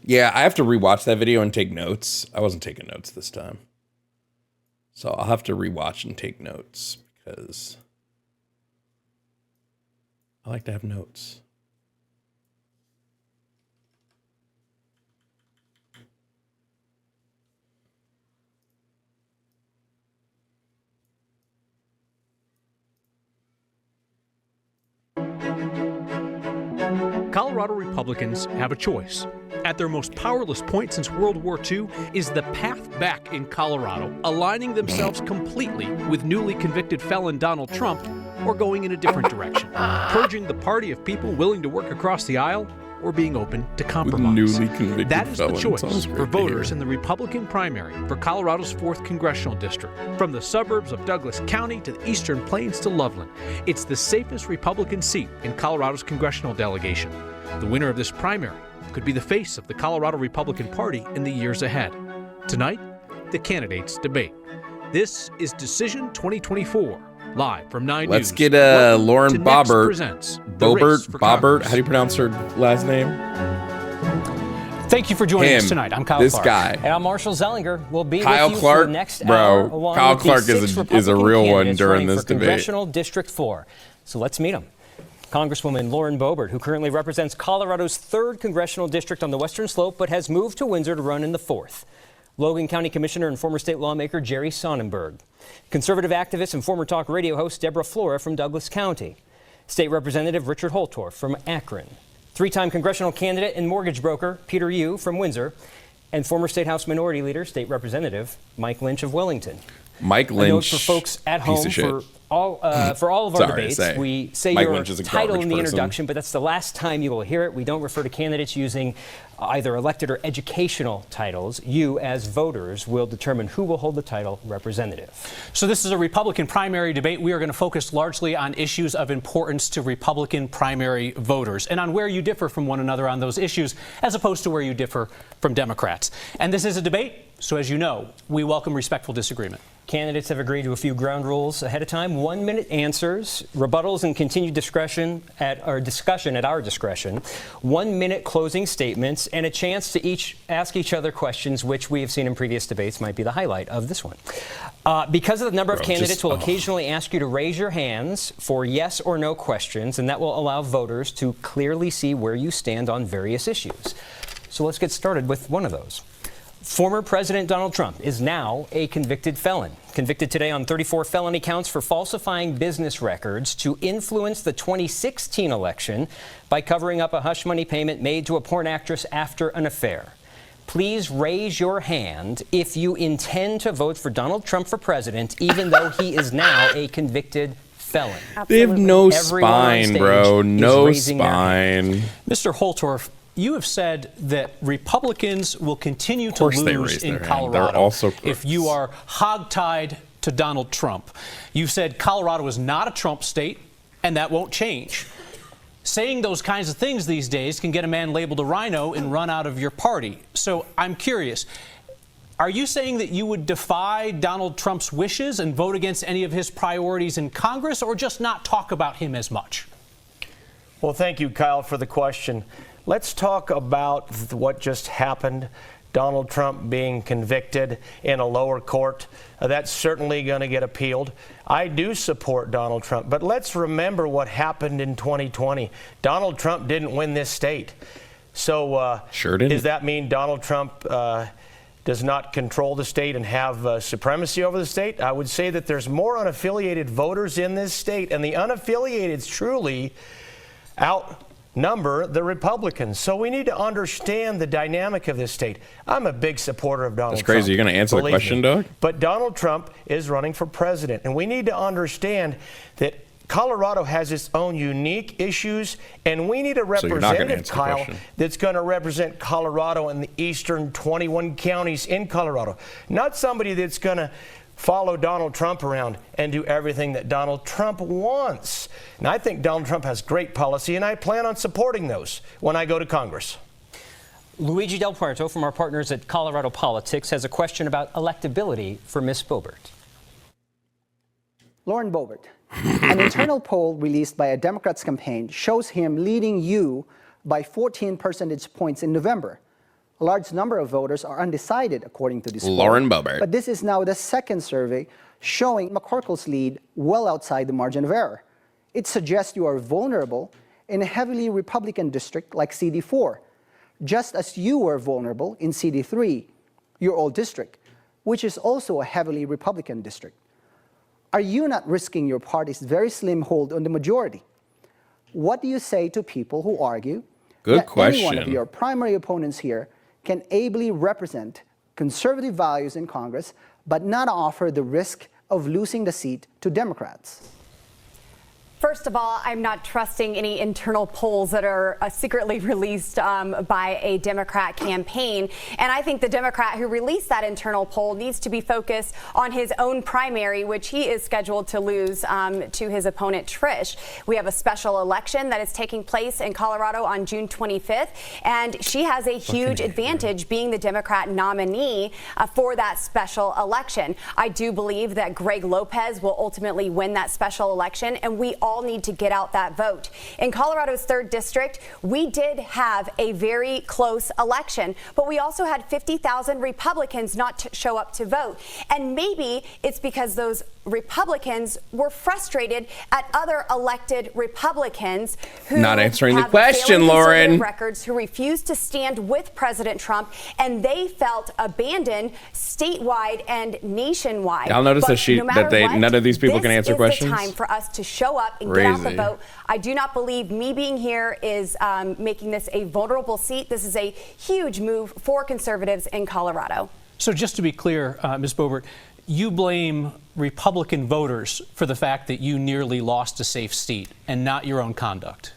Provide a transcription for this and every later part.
Yeah, I have to rewatch that video and take notes. I wasn't taking notes this time. So I'll have to rewatch and take notes because I like to have notes. Colorado Republicans have a choice. At their most powerless point since World War II is the path back in Colorado, aligning themselves completely with newly convicted felon Donald Trump, or going in a different direction, purging the party of people willing to work across the aisle or being open to compromise. Newly convicted that is the choice for voters hear. in the Republican primary for Colorado's 4th Congressional District. From the suburbs of Douglas County to the Eastern Plains to Loveland, it's the safest Republican seat in Colorado's congressional delegation. The winner of this primary could be the face of the Colorado Republican Party in the years ahead. Tonight, the candidates debate. This is Decision 2024, live from 9 Let's News. get Lauren Boebert. Boebert. How do you pronounce her last name? Thank you for joining us tonight. I'm Kyle Clark. Guy. And I'm Marshall Zellinger. We'll be Kyle with you Clark, for the next hour. Bro, Kyle Clark is a real one during this debate. Congressional District 4. So let's meet them. Congresswoman Lauren Boebert, who currently represents Colorado's 3rd Congressional District on the Western Slope, but has moved to Windsor to run in the 4th. Logan County Commissioner and former state lawmaker Jerry Sonnenberg. Conservative activist and former talk radio host Deborah Flora from Douglas County. State Representative Richard Holtorf from Akron. 3-time congressional candidate and mortgage broker Peter Yu from Windsor. And former State House Minority Leader, State Representative Mike Lynch of Wellington. Mike Lynch, a note for folks at home for all of our debates. We say Mike your Lynch is a title in the person. introduction, but that's the last time you will hear it. We don't refer to candidates using either elected or educational titles. You, as voters, will determine who will hold the title representative. So this is a Republican primary debate. We are going to focus largely on issues of importance to Republican primary voters and on where you differ from one another on those issues, as opposed to where you differ from Democrats. And this is a debate, so as you know, we welcome respectful disagreement. Candidates have agreed to a few ground rules ahead of time. 1-minute answers, rebuttals, and continued discussion at our discretion. 1-minute closing statements, and a chance to ask each other questions, which we have seen in previous debates might be the highlight of this one. Because of the number of candidates, we'll occasionally ask you to raise your hands for yes or no questions, and that will allow voters to clearly see where you stand on various issues. So let's get started with one of those. Former President Donald Trump is now a convicted felon. Convicted today on 34 felony counts for falsifying business records to influence the 2016 election by covering up a hush money payment made to a porn actress after an affair. Please raise your hand if you intend to vote for Donald Trump for president, even though he is now a convicted felon. They have no spine, bro. No spine. Mr. Holtorf, you have said that Republicans will continue to lose in Colorado if you are hogtied to Donald Trump. You've said Colorado is not a Trump state, and that won't change. Saying those kinds of things these days can get a man labeled a rhino and run out of your party. So I'm curious, are you saying that you would defy Donald Trump's wishes and vote against any of his priorities in Congress, or just not talk about him as much? Well, thank you, Kyle, for the question. Let's talk about what just happened. Donald Trump being convicted in a lower court. That's certainly going to get appealed. I do support Donald Trump, but let's remember what happened in 2020. Donald Trump didn't win this state. So sure didn't. Does that mean Donald Trump does not control the state and have supremacy over the state? I would say that there's more unaffiliated voters in this state, and the unaffiliateds truly outnumber the Republicans. So we need to understand the dynamic of this state. I'm a big supporter of Donald Trump. That's crazy. You're going to answer the question, Doug? But Donald Trump is running for president, and we need to understand that Colorado has its own unique issues, and we need a representative, Kyle, that's going to represent Colorado and the eastern 21 counties in Colorado. Not somebody that's going to follow Donald Trump around and do everything that Donald Trump wants. And I think Donald Trump has great policy, and I plan on supporting those when I go to Congress. Luigi Del Puerto from our partners at Colorado Politics has a question about electability for Ms. Boebert. Lauren Boebert, an internal poll released by a Democrats campaign shows him leading you by 14 percentage points in November. A large number of voters are undecided, according to this Lauren poll. Boebert. But this is now the second survey showing McCorkle's lead well outside the margin of error. It suggests you are vulnerable in a heavily Republican district like CD4, just as you were vulnerable in CD3, your old district, which is also a heavily Republican district. Are you not risking your party's very slim hold on the majority? What do you say to people who argue that any one of your primary opponents here can ably represent conservative values in Congress, but not offer the risk of losing the seat to Democrats? First of all, I'm not trusting any internal polls that are secretly released by a Democrat campaign. And I think the Democrat who released that internal poll needs to be focused on his own primary, which he is scheduled to lose to his opponent, Trish. We have a special election that is taking place in Colorado on June 25th. And she has a huge advantage being the Democrat nominee for that special election. I do believe that Greg Lopez will ultimately win that special election, and we all need to get out that vote. In Colorado's 3rd district, we did have a very close election, but we also had 50,000 Republicans not show up to vote. And maybe it's because those Republicans were frustrated at other elected Republicans who not answering the have question, Lauren. records, who refused to stand with President Trump, and they felt abandoned statewide and nationwide. Y'all notice that none of these people can answer questions. This is the time for us to show up and get out the vote. I do not believe me being here is making this a vulnerable seat. This is a huge move for conservatives in Colorado. So just to be clear, Ms. Boebert, you blame Republican voters for the fact that you nearly lost a safe seat and not your own conduct.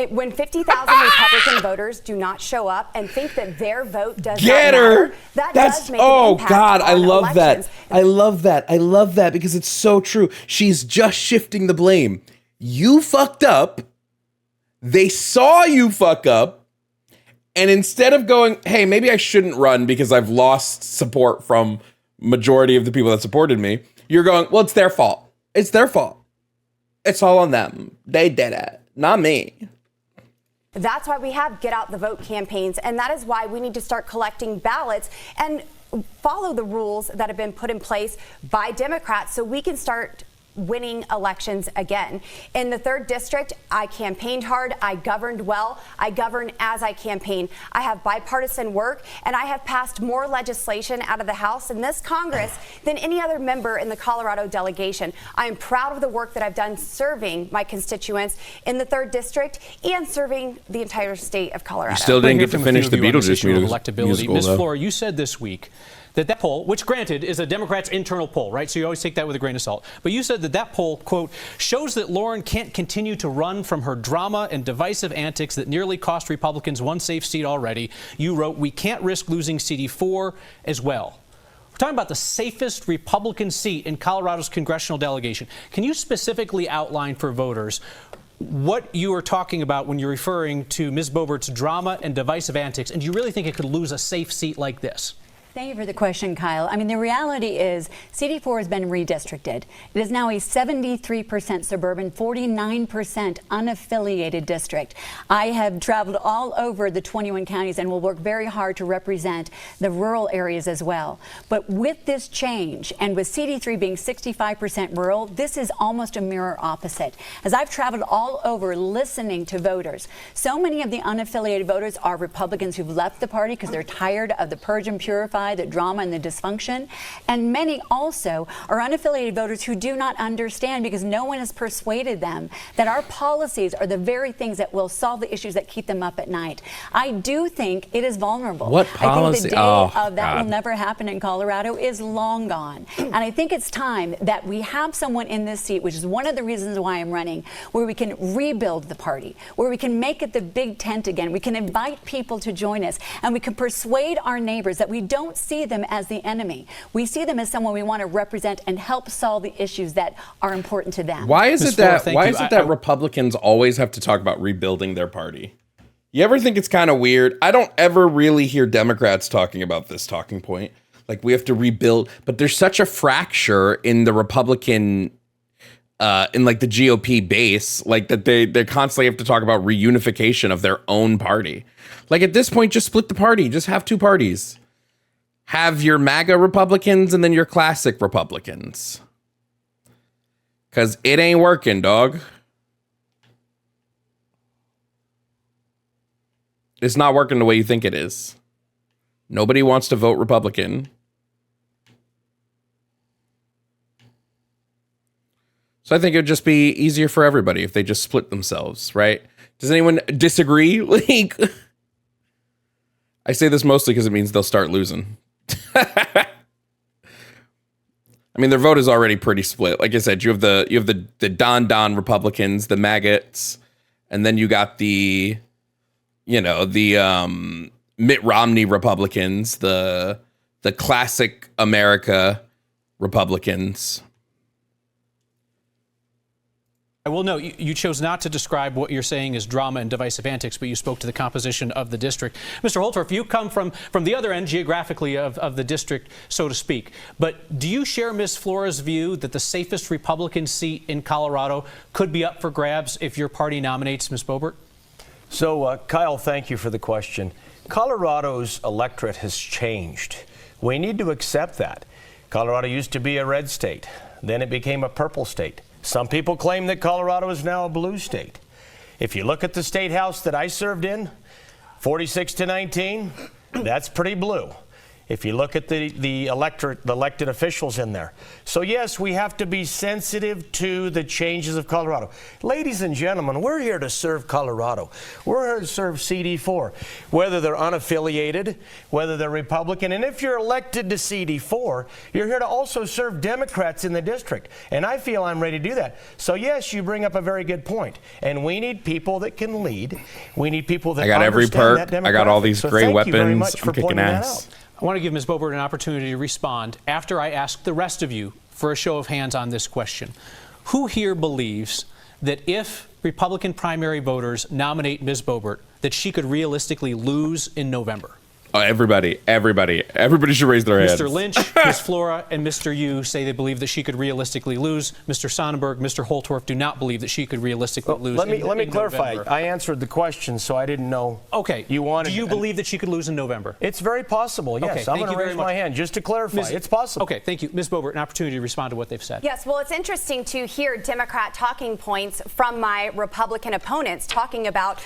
When 50,000 Republican voters do not show up and think that their vote does not matter, that does make an impact on I love elections. that. I love that. I love that because it's so true. She's just shifting the blame. You fucked up. They saw you fuck up. And instead of going, hey, maybe I shouldn't run because I've lost support from majority of the people that supported me, you're going, well, it's their fault. It's their fault. It's all on them. They did it, not me. That's why we have get out the vote campaigns, and that is why we need to start collecting ballots and follow the rules that have been put in place by Democrats so we can start winning elections again. In the 3rd district, I campaigned hard. I governed well. I govern as I campaign. I have bipartisan work, and I have passed more legislation out of the House in this Congress than any other member in the Colorado delegation. I am proud of the work that I've done serving my constituents in the 3rd district and serving the entire state of Colorado. You still didn't get to finish the Beetlejuice musical, Ms. though. Flora, you said this week that poll, which granted is a Democrats' internal poll, right? So you always take that with a grain of salt. But you said that poll, quote, shows that Lauren can't continue to run from her drama and divisive antics that nearly cost Republicans one safe seat already. You wrote, we can't risk losing CD4 as well. We're talking about the safest Republican seat in Colorado's congressional delegation. Can you specifically outline for voters what you are talking about when you're referring to Ms. Boebert's drama and divisive antics? And do you really think it could lose a safe seat like this? Thank you for the question, Kyle. I mean, the reality is CD4 has been redistricted. It is now a 73% suburban, 49% unaffiliated district. I have traveled all over the 21 counties and will work very hard to represent the rural areas as well. But with this change, and with CD3 being 65% rural, this is almost a mirror opposite. As I've traveled all over listening to voters, so many of the unaffiliated voters are Republicans who've left the party because they're tired of the purge and purify, the drama and the dysfunction. And many also are unaffiliated voters who do not understand, because no one has persuaded them that our policies are the very things that will solve the issues that keep them up at night. I do think it is vulnerable. What policy? I think the day of that will never happen in Colorado is long gone. And I think it's time that we have someone in this seat, which is one of the reasons why I'm running, where we can rebuild the party, where we can make it the big tent again. We can invite people to join us, and we can persuade our neighbors that we don't see them as the enemy. We see them as someone we want to represent and help solve the issues that are important to them. Why is it that Republicans always have to talk about rebuilding their party? You ever think it's kind of weird? I don't ever really hear Democrats talking about this talking point. Like, we have to rebuild, but there's such a fracture in the Republican in like the GOP base, like that they constantly have to talk about reunification of their own party. Like at this point, just split the party. Just have two parties. Have your MAGA Republicans and then your classic Republicans. Because it ain't working, dog. It's not working the way you think it is. Nobody wants to vote Republican. So I think it would just be easier for everybody if they just split themselves, right? Does anyone disagree? Like, I say this mostly because it means they'll start losing. I mean, their vote is already pretty split. Like I said, you have the Don Republicans, the maggots, and then you got the Mitt Romney Republicans, the classic America Republicans. I will note, you chose not to describe what you're saying as drama and divisive antics, but you spoke to the composition of the district. Mr. Holtorf, you come from the other end geographically of the district, so to speak. But do you share Ms. Flora's view that the safest Republican seat in Colorado could be up for grabs if your party nominates Ms. Boebert? So, Kyle, thank you for the question. Colorado's electorate has changed. We need to accept that. Colorado used to be a red state. Then it became a purple state. Some people claim that Colorado is now a blue state. If you look at the state house that I served in, 46-19, that's pretty blue. If you look at the electorate, the elected officials in there. So yes, we have to be sensitive to the changes of Colorado. Ladies and gentlemen, we're here to serve Colorado. We're here to serve CD4, whether they're unaffiliated, whether they're Republican. And if you're elected to CD4, you're here to also serve Democrats in the district. And I feel I'm ready to do that. So yes, you bring up a very good point. And we need people that can lead. We need people that understand that demographic. I got every perk. I got all these gray weapons. I'm kicking ass. I want to give Ms. Boebert an opportunity to respond after I ask the rest of you for a show of hands on this question. Who here believes that if Republican primary voters nominate Ms. Boebert, that she could realistically lose in November? Everybody should raise their hands. Mr. Lynch, Ms. Flora, and Mr. Yu say they believe that she could realistically lose. Mr. Sonnenberg, Mr. Holtorf do not believe that she could realistically lose. Let me clarify. November. I answered the question, so I didn't know. Okay. You wanted. Do you believe that she could lose in November? It's very possible. Yes. Okay, I'm going to raise my hand just to clarify. It's possible. Okay. Thank you, Ms. Boebert. An opportunity to respond to what they've said. Yes. Well, it's interesting to hear Democrat talking points from my Republican opponents talking about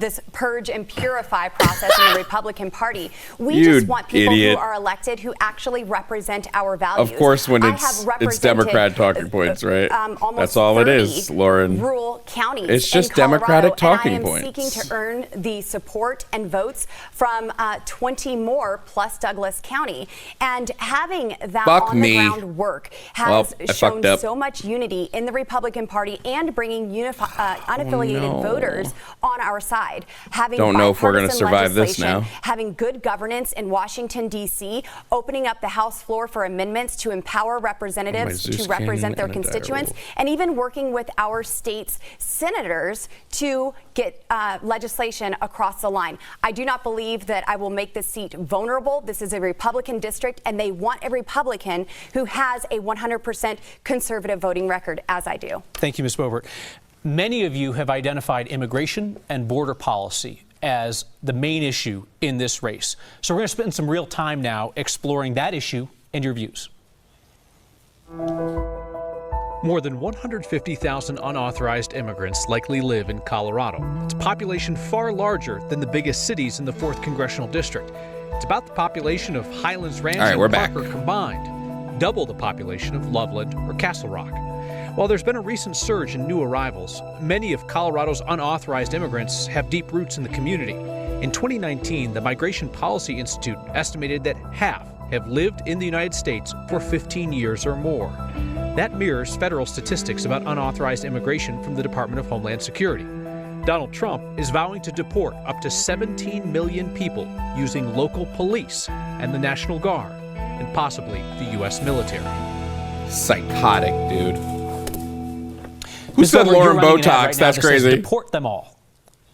this purge and purify process in the Republican Party. We just want people who are elected who actually represent our values. Of course, when it's Democrat talking points, right? That's all it is, Lauren. Rural counties. It's just Democratic talking points. I am seeking to earn the support and votes from 20 more plus Douglas County. And having that on-the-ground work has shown so much unity in the Republican Party and bringing unaffiliated voters on our side. Having don't know if we're going to survive this now. Having good governance in Washington, D.C., opening up the House floor for amendments to empower representatives to represent their constituents, and even working with our state's senators to get legislation across the line. I do not believe that I will make this seat vulnerable. This is a Republican district, and they want a Republican who has a 100% conservative voting record, as I do. Thank you, Ms. Boebert. Many of you have identified immigration and border policy as the main issue in this race. So we're going to spend some real time now exploring that issue and your views. More than 150,000 unauthorized immigrants likely live in Colorado. It's a population far larger than the biggest cities in the 4th Congressional District. It's about the population of Highlands Ranch and Parker combined, double the population of Loveland or Castle Rock. While there's been a recent surge in new arrivals, many of Colorado's unauthorized immigrants have deep roots in the community. In 2019, the Migration Policy Institute estimated that half have lived in the United States for 15 years or more. That mirrors federal statistics about unauthorized immigration from the Department of Homeland Security. Donald Trump is vowing to deport up to 17 million people using local police and the National Guard, and possibly the U.S. military. Psychotic, dude. Who said Lauren Botox? That's crazy. Deport them all.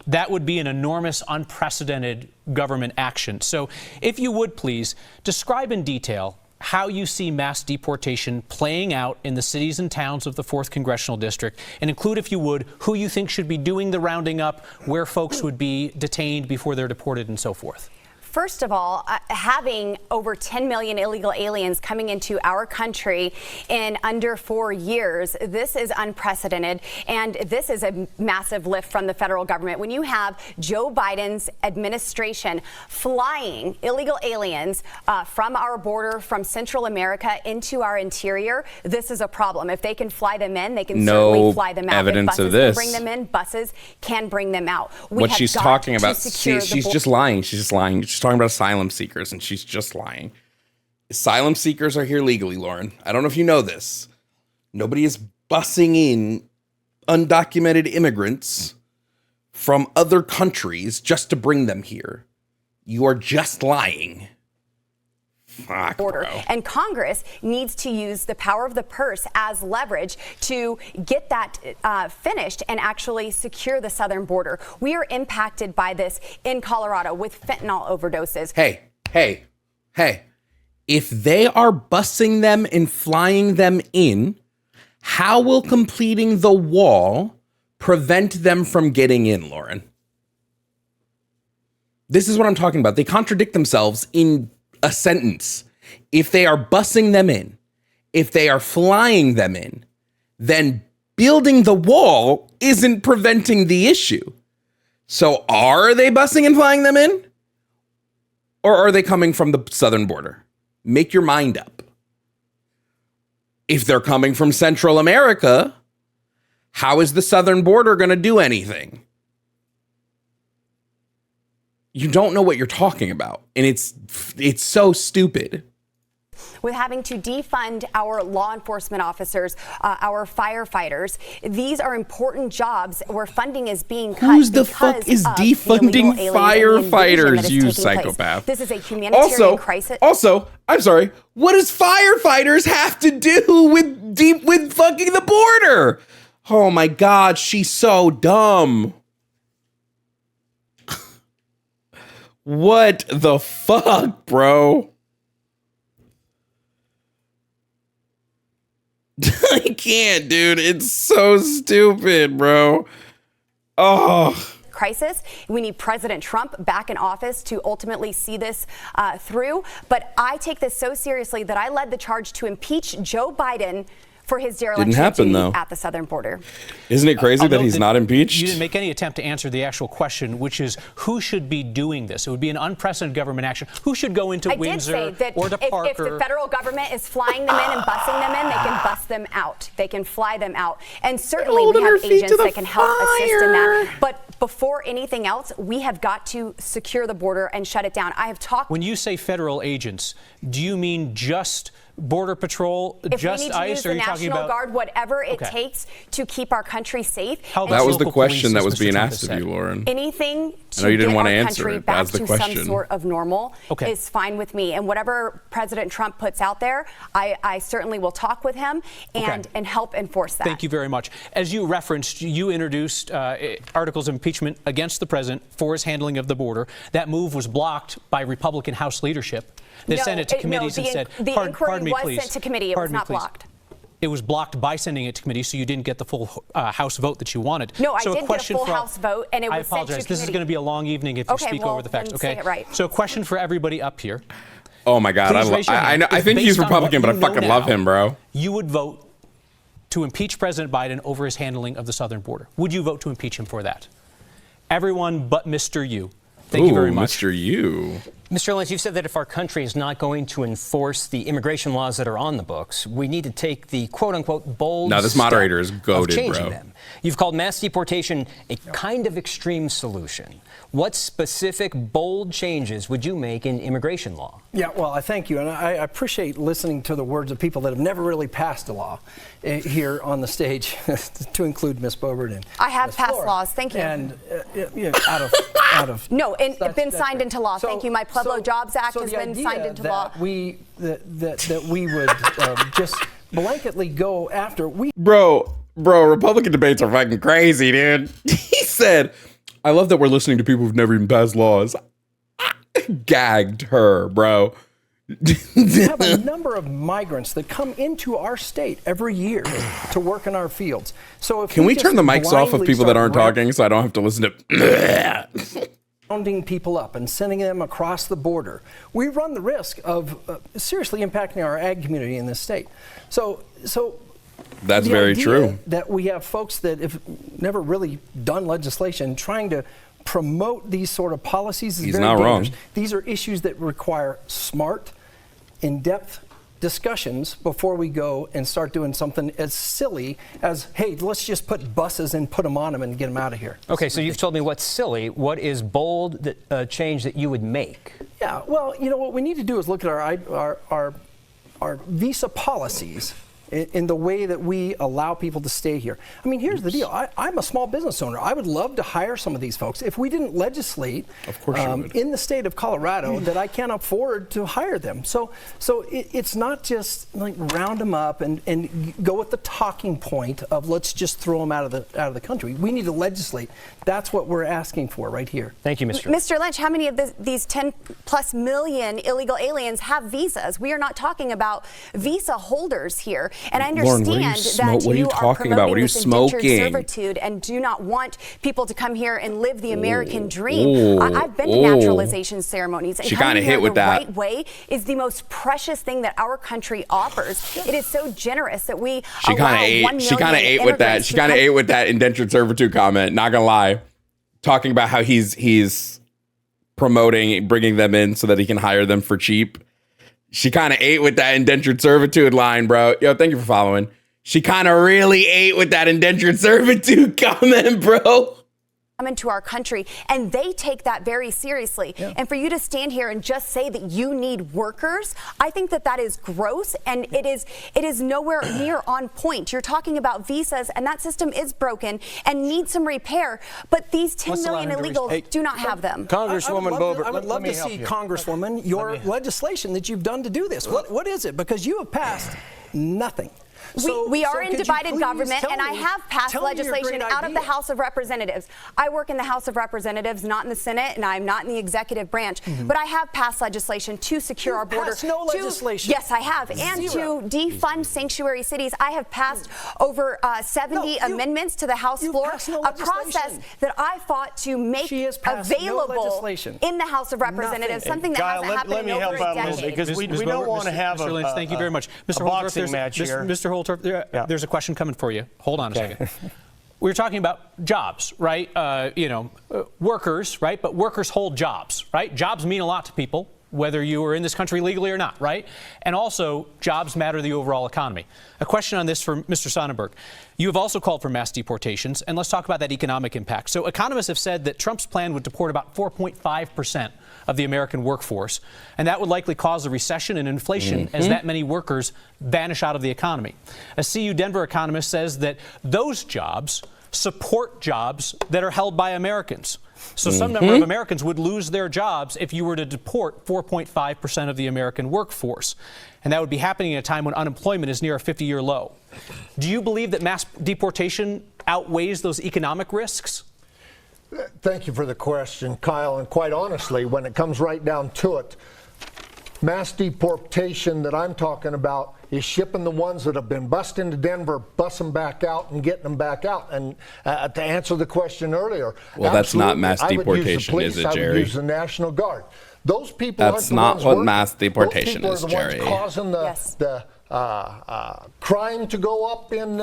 That would be an enormous, unprecedented government action. So if you would please describe in detail how you see mass deportation playing out in the cities and towns of the 4th Congressional District, and include, if you would, who you think should be doing the rounding up, where folks would be detained before they're deported, and so forth. First of all, having over 10 million illegal aliens coming into our country in under 4 years, this is unprecedented, and this is a massive lift from the federal government. When you have Joe Biden's administration flying illegal aliens from our border, from Central America into our interior, this is a problem. If they can fly them in, they can certainly fly them out. Evidence if buses of this. Can bring them in, buses can bring them out. What she's talking about, see, she's just lying. She's just lying. She's talking about asylum seekers, and she's just lying. Asylum seekers are here legally, Lauren. I don't know if you know this. Nobody is busing in undocumented immigrants from other countries just to bring them here. You are just lying. Fuck, border. Bro. And Congress needs to use the power of the purse as leverage to get that finished and actually secure the southern border. We are impacted by this in Colorado with fentanyl overdoses. Hey. If they are busing them and flying them in, how will completing the wall prevent them from getting in, Lauren? This is what I'm talking about. They contradict themselves in a sentence. If they are busing them in, if they are flying them in, then building the wall isn't preventing the issue. So are they busing and flying them in? Or are they coming from the southern border? Make your mind up. If they're coming from Central America, how is the southern border going to do anything? You don't know what you're talking about, and it's so stupid. With having to defund our law enforcement officers, our firefighters, these are important jobs where funding is being cut. Who's the fuck is defunding firefighters, you psychopath? This is a humanitarian crisis. Also, I'm sorry, what does firefighters have to do with fucking the border? Oh my God, she's so dumb. What the fuck, bro? I can't, dude. It's so stupid, bro. Oh. Crisis. We need President Trump back in office to ultimately see this through. But I take this so seriously that I led the charge to impeach Joe Biden for his dereliction at the southern border. Isn't it crazy that he's not impeached? You didn't make any attempt to answer the actual question, which is who should be doing this? It would be an unprecedented government action. Who should go into Windsor or to Parker? If the federal government is flying them in and busing them in, they can bus them out. They can fly them out. And certainly we have agents that can help assist in that. But before anything else, we have got to secure the border and shut it down. I have talked. When you say federal agents, do you mean just Border Patrol, just ICE, or are you talking about National Guard, whatever it takes to keep our country safe? That was the question that was being asked of you, Lauren. Anything to I know you didn't get want to our answer country it. back That's the to question. some sort of normal is fine with me. And whatever President Trump puts out there, I certainly will talk with him and help enforce that. Thank you very much. As you referenced, you introduced articles of impeachment against the president for his handling of the border. That move was blocked by Republican House leadership. They sent it to committees and said, the inquiry was sent to committee. It was not blocked. It was blocked by sending it to committee, so you didn't get the full House vote that you wanted. No, I did get a full House vote, and it was sent to committee. I apologize. This is going to be a long evening if you speak over the facts. Say it right. So a question for everybody up here. Oh my God, I think he's Republican, but I fucking love him, bro. You would vote to impeach President Biden over his handling of the southern border. Would you vote to impeach him for that? Everyone but Mr. Yu. Thank you very much. Mr. Yu. Mr. Lynch, you've said that if our country is not going to enforce the immigration laws that are on the books, we need to take the quote-unquote bold this moderator is goated, changing bro. them. You've called mass deportation a kind of extreme solution. What specific bold changes would you make in immigration law? Yeah, well, I thank you, and I appreciate listening to the words of people that have never really passed a law here on the stage, to include Ms. Bobert and I have Ms. passed Flora. laws. Thank you. And out of no, and been signed into law. Thank you. My Pueblo Jobs Act has been signed into law. That we would just blanketly go after. Bro, Republican debates are fucking crazy, dude. He said, I love that we're listening to people who've never even passed laws. I gagged her, bro. We have a number of migrants that come into our state every year to work in our fields. So if can we turn the mics off of people that aren't talking so I don't have to listen to rounding people up and sending them across the border, we run the risk of seriously impacting our ag community in this state. So that's very true. That we have folks that have never really done legislation trying to promote these sort of policies is He's very not dangerous. wrong. These are issues that require smart, in-depth discussions before we go and start doing something as silly as, hey, let's just put buses and put them on them and get them out of here. Okay, so you've told me what's silly. What is bold change that you would make? Yeah, well, you know, what we need to do is look at our visa policies in the way that we allow people to stay here. I mean, here's the deal. I'm a small business owner. I would love to hire some of these folks. If we didn't legislate of course in the state of Colorado that I can't afford to hire them. So it's not just like round them up and go with the talking point of let's just throw them out of the country. We need to legislate. That's what we're asking for right here. Thank you, Mr. Mr. Lynch, how many of these 10 plus million illegal aliens have visas? We are not talking about visa holders here. And I understand that you are promoting this indentured servitude and do not want people to come here and live the American dream. I've been to naturalization ceremonies, and coming here the right way is the most precious thing that our country offers. It is so generous that we She kind of ate with that. She kind of ate with that indentured servitude comment. Not gonna lie, talking about how he's promoting bringing them in so that he can hire them for cheap. She kind of ate with that indentured servitude line, bro. Yo, thank you for following. She kind of really ate with that indentured servitude comment, bro. Come into our country, and they take that very seriously. Yeah. And for you to stand here and just say that you need workers, I think that is gross, and it is nowhere near on point. You're talking about visas, and that system is broken and needs some repair. But these 10 million illegals do not have them. Congresswoman Boebert, I would love to see, Congresswoman, your legislation that you've done to do this. What is it? Because you have passed nothing. We are in divided government, and I have passed legislation out of the House of Representatives. I work in the House of Representatives, not in the Senate, and I'm not in the executive branch. But I have passed legislation to secure our border. No legislation. Yes, I have. And to defund sanctuary cities. I have passed over 70 amendments to the House floor, a process that I fought to make available in the House of Representatives, something that hasn't happened in over a decade. Because we don't want to have Mr. Lynch, thank you very much. Mr. boxing match here. Mr. Holtorf, there's a question coming for you. Hold on a second. We're talking about jobs, right? Workers, right? But workers hold jobs, right? Jobs mean a lot to people, whether you are in this country legally or not, right? And also, jobs matter to the overall economy. A question on this for Mr. Sonnenberg. You have also called for mass deportations, and let's talk about that economic impact. So economists have said that Trump's plan would deport about 4.5% of the American workforce, and that would likely cause a recession and inflation as that many workers vanish out of the economy. A CU Denver economist says that those jobs support jobs that are held by Americans. So some number of Americans would lose their jobs if you were to deport 4.5% of the American workforce. And that would be happening at a time when unemployment is near a 50-year low. Do you believe that mass deportation outweighs those economic risks? Thank you for the question, Kyle. And quite honestly, when it comes right down to it, mass deportation that I'm talking about is shipping the ones that have been bussed into Denver, bus them back out and getting them back out. And to answer the question earlier, well, that's not mass deportation, is it, Jerry? I would use the National Guard. Those people that's not what mass deportation is, Jerry. Those people are the ones causing the crime to go up in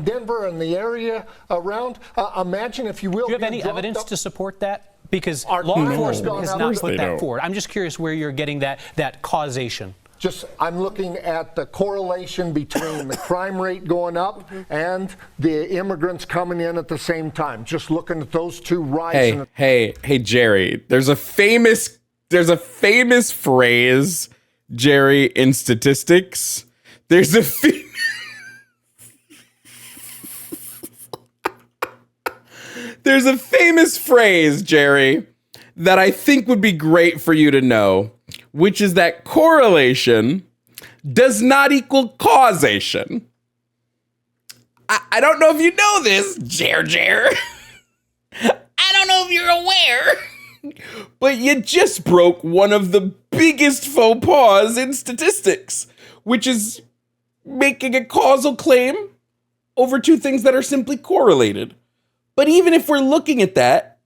Denver and the area around. Imagine, if you will. Do you have any evidence to support that? Because law enforcement has not put that forward. I'm just curious where you're getting that causation. I'm looking at the correlation between the crime rate going up and the immigrants coming in at the same time. Just looking at those two rising. Hey, Jerry. There's a famous phrase, Jerry, in statistics. There's a famous phrase, Jerry, that I think would be great for you to know, which is that correlation does not equal causation. I don't know if you know this, Jer. I don't know if you're aware, but you just broke one of the biggest faux pas in statistics, which is making a causal claim over two things that are simply correlated. But even if we're looking at that,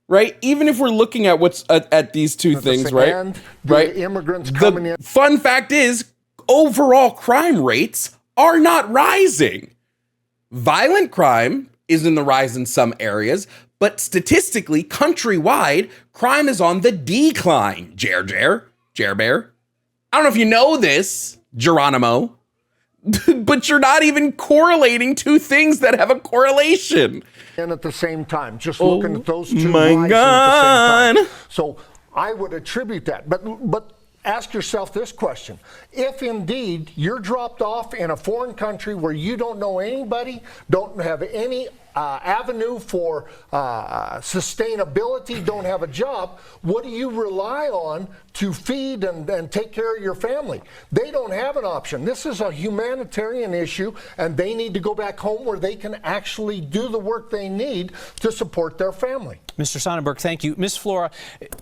right? Even if we're looking at what's at these two things, right? And the immigrants coming in. Fun fact is, overall crime rates are not rising. Violent crime is in the rise in some areas, but statistically, countrywide, crime is on the decline. Jer Bear. I don't know if you know this, Geronimo, but you're not even correlating two things that have a correlation. And at the same time, just looking at those two rising at the same time. So I would attribute that. But ask yourself this question. If indeed you're dropped off in a foreign country where you don't know anybody, don't have any avenue for sustainability, don't have a job, what do you rely on to feed and take care of your family? They don't have an option. This is a humanitarian issue, and they need to go back home where they can actually do the work they need to support their family. Mr. Sonnenberg, thank you. Ms. Flora,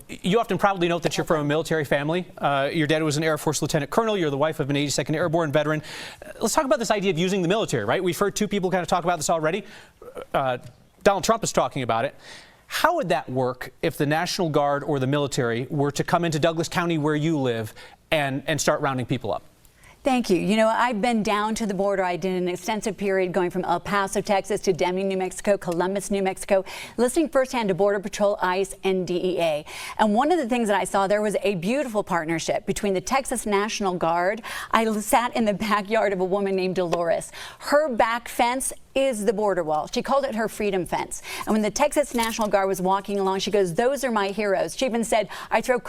you often proudly note that you're from a military family. Your dad was an Air Force Lieutenant Colonel. You're the wife of an 82nd Airborne veteran. Let's talk about this idea of using the military, right? We've heard two people kind of talk about this already. Donald Trump is talking about it. How would that work if the National Guard or the military were to come into Douglas County where you live and start rounding people up? Thank you. You know, I've been down to the border. I did an extensive period going from El Paso, Texas to Deming, New Mexico, Columbus, New Mexico, listening firsthand to Border Patrol, ICE, and DEA. And one of the things that I saw there was a beautiful partnership between the Texas National Guard. I sat in the backyard of a woman named Dolores. Her back fence is the border wall. She called it her freedom fence. And when the Texas National Guard was walking along, she goes, "Those are my heroes." She even said, "I throw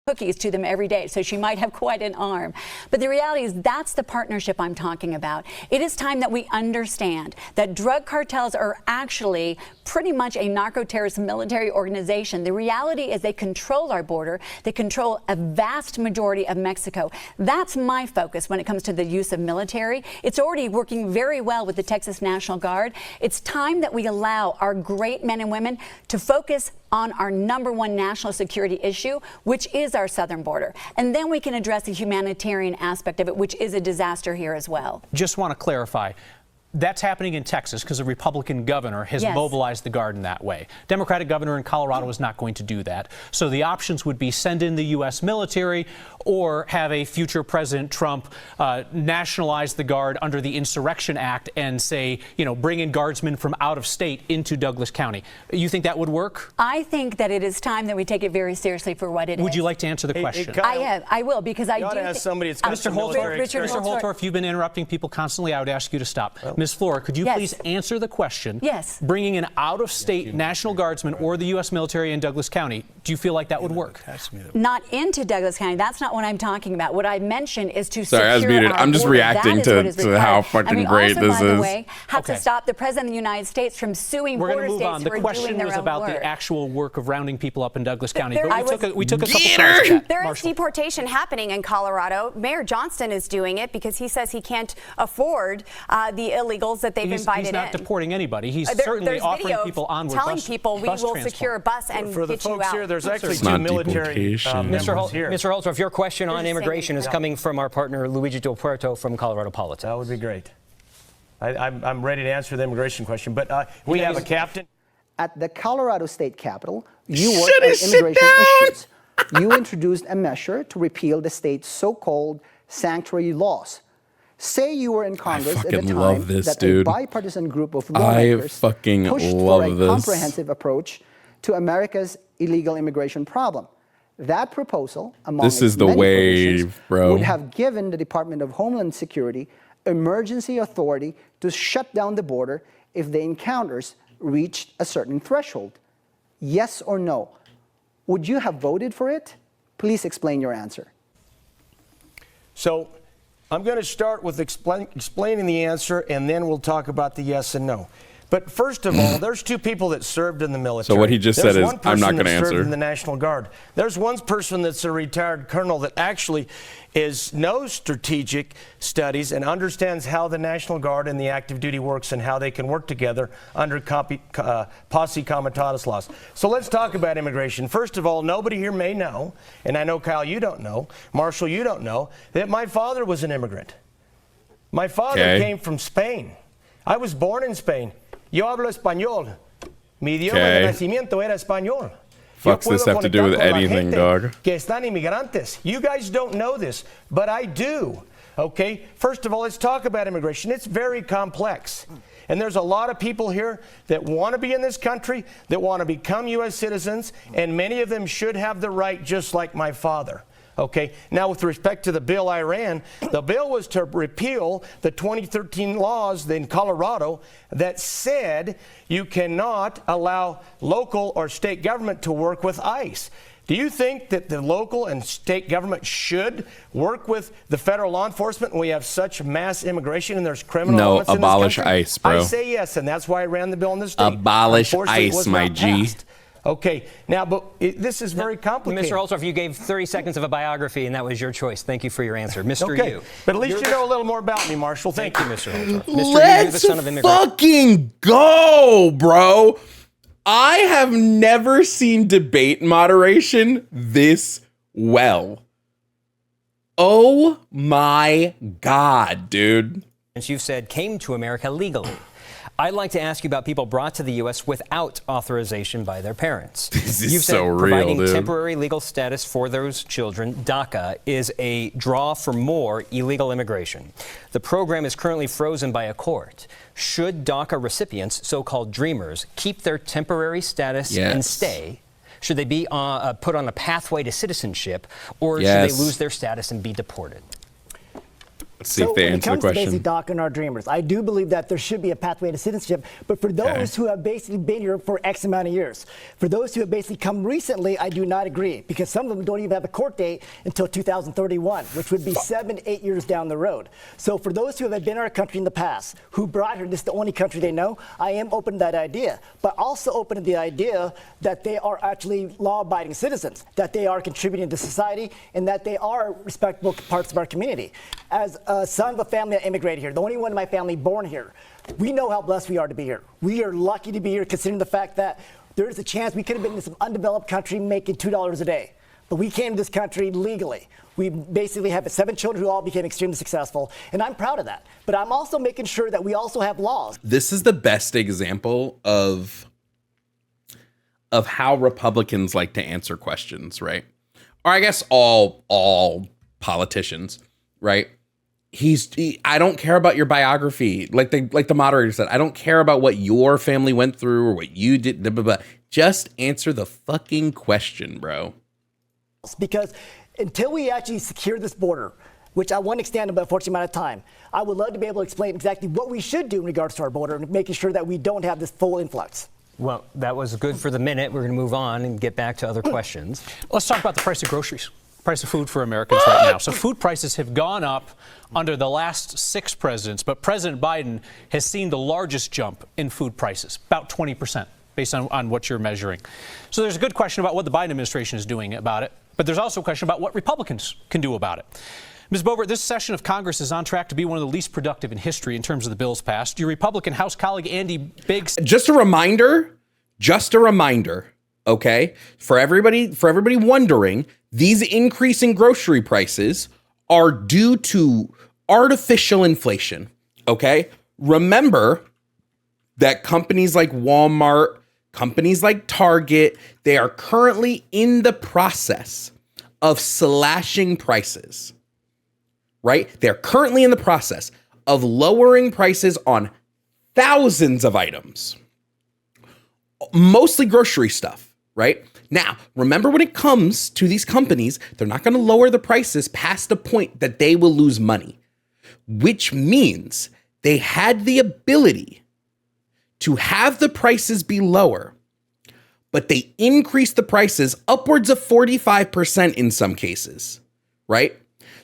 cookies to them every day," so she might have quite an arm. But the reality is that's the partnership I'm talking about. It is time that we understand that drug cartels are actually pretty much a narco-terrorist military organization. The reality is they control our border. They control a vast majority of Mexico. That's my focus when it comes to the use of military. It's already working very well with the Texas National Guard. It's time that we allow our great men and women to focus on our #1 national security issue, which is our southern border. And then we can address the humanitarian aspect of it, which is a disaster here as well. Just want to clarify. That's happening in Texas because a Republican governor has mobilized the Guard in that way. Democratic governor in Colorado is not going to do that. So the options would be send in the U.S. military or have a future President Trump nationalize the Guard under the Insurrection Act and say, you know, bring in guardsmen from out of state into Douglas County. You think that would work? I think that it is time that we take it very seriously for what it is. Would you like to answer the question? I will, because I do think somebody that's got Mr. Holtorf, you've been interrupting people constantly. I would ask you to stop. Ms. Flora, could you please answer the question? Yes. Bringing an out-of-state National Guardsman or the U.S. military in Douglas County, do you feel like that would work? Not into Douglas County. That's not what I'm talking about. What I mentioned is to secure Sorry, I was muted. I'm just reacting to how fucking great this is. By the way, have to stop the President of the United States from suing border states who are doing their own work. The question was about the actual work of rounding people up in Douglas County. We took a couple times to that. There is deportation happening in Colorado. Mayor Johnston is doing it because he says he can't afford the illegals that they've invited in. He's not deporting anybody. He's certainly offering people onward telling people we will secure a bus and for the get you folks out. here, there's actually two military Mr. Holtorf, your question on immigration is coming from our partner Luigi Del Puerto from Colorado Politics. That would be great. I'm ready to answer the immigration question, but we have a captain. At the Colorado State Capitol, you worked on immigration issues. You introduced a measure to repeal the state's so-called sanctuary laws. Say you were in Congress at the time that a bipartisan group of lawmakers pushed for a comprehensive approach to America's illegal immigration problem. That proposal, among its many provisions, would have given the Department of Homeland Security emergency authority to shut down the border if the encounters reached a certain threshold. Yes or no? Would you have voted for it? Please explain your answer. So I'm going to start with explaining the answer, and then we'll talk about the yes and no. But first of all, there's two people that served in the military. So what he just said is, I'm not going to answer. Served in the National Guard. There's one person that's a retired colonel that actually knows strategic studies and understands how the National Guard and the active duty works and how they can work together under posse comitatus laws. So let's talk about immigration. First of all, nobody here may know, and I know, Kyle, you don't know, Marshall, you don't know, that my father was an immigrant. My father came from Spain. I was born in Spain. Yo hablo español. Mi idioma de nacimiento era español. Fuck's this have to do with anything, dog? Que están inmigrantes. You guys don't know this, but I do. Okay? First of all, let's talk about immigration. It's very complex. And there's a lot of people here that want to be in this country, that want to become U.S. citizens, and many of them should have the right, just like my father. Okay, now with respect to the bill I ran, the bill was to repeal the 2013 laws in Colorado that said you cannot allow local or state government to work with ICE. Do you think that the local and state government should work with the federal law enforcement when we have such mass immigration and there's criminal elements in this country? No, abolish ICE, bro. I say yes, and that's why I ran the bill in this state. Abolish ICE, my G. Okay, now, but this is very complicated. Mr. Olshoff, you gave 30 seconds of a biography, and that was your choice. Thank you for your answer. Mr. Okay, Yu. but at least you know a little more about me, Marshall. Thank you, Mr. Olshoff. Mr. Let's Yu, the son of immigrants. fucking go, bro. I have never seen debate moderation this well. Oh my God, dude. You've said came to America legally. I'd like to ask you about people brought to the U.S. without authorization by their parents. This is You've said so real, providing dude. temporary legal status for those children, DACA, is a draw for more illegal immigration. The program is currently frozen by a court. Should DACA recipients, so-called dreamers, keep their temporary status and stay? Should they be put on a pathway to citizenship, or should they lose their status and be deported? Let's see if they answer the question. When it comes to basically DACA and our dreamers, I do believe that there should be a pathway to citizenship, but for those who have basically been here for X amount of years, for those who have basically come recently, I do not agree, because some of them don't even have a court date until 2031, which would be 7 to 8 years down the road. So for those who have been in our country in the past, who brought here, this is the only country they know, I am open to that idea, but also open to the idea that they are actually law-abiding citizens, that they are contributing to society, and that they are respectable parts of our community. As a son of a family that immigrated here, the only one in my family born here, we know how blessed we are to be here. We are lucky to be here, considering the fact that there is a chance we could have been in some undeveloped country making $2 a day. But we came to this country legally. We basically have 7 children who all became extremely successful, and I'm proud of that. But I'm also making sure that we also have laws. This is the best example of how Republicans like to answer questions, right? Or I guess all politicians, right? I don't care about your biography. Like the moderator said, I don't care about what your family went through or what you did. Blah, blah, blah. Just answer the fucking question, bro. Because until we actually secure this border, which I want to extend about a fortunate amount of time, I would love to be able to explain exactly what we should do in regards to our border and making sure that we don't have this full influx. Well, that was good for the minute. We're going to move on and get back to other questions. Let's talk about the price of groceries. Price of food for Americans right now. So food prices have gone up under the last 6 presidents, but President Biden has seen the largest jump in food prices, about 20%, based on what you're measuring. So there's a good question about what the Biden administration is doing about it, but there's also a question about what Republicans can do about it. Ms. Boebert, this session of Congress is on track to be one of the least productive in history in terms of the bills passed. Your Republican House colleague Andy Biggs. Just a reminder, okay, for everybody wondering, these increasing grocery prices are due to artificial inflation, okay? Remember that companies like Walmart, companies like Target, they are currently in the process of slashing prices, right? They're currently in the process of lowering prices on thousands of items, mostly grocery stuff, right? Now, remember, when it comes to these companies, they're not going to lower the prices past a point that they will lose money, which means they had the ability to have the prices be lower, but they increased the prices upwards of 45% in some cases, right?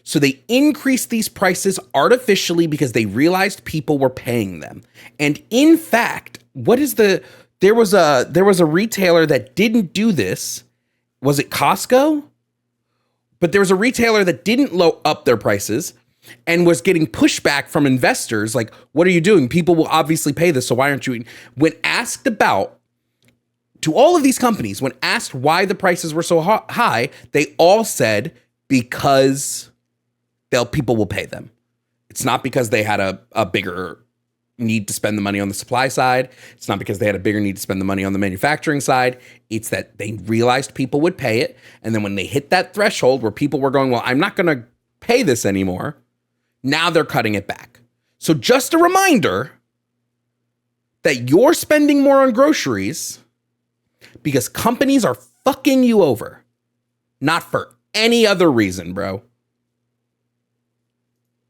So they increased these prices artificially because they realized people were paying them. And in fact, there was a retailer that didn't do this. Was it Costco? But there was a retailer that didn't up their prices and was getting pushback from investors. Like, what are you doing? People will obviously pay this, so why aren't you eating? When asked about, to all of these companies, when asked why the prices were so high, they all said because people will pay them. It's not because they had a bigger need to spend the money on the supply side. It's not because they had a bigger need to spend the money on the manufacturing side. It's that they realized people would pay it. And then when they hit that threshold where people were going, well, I'm not going to pay this anymore, now they're cutting it back. So just a reminder that you're spending more on groceries because companies are fucking you over, not for any other reason, bro.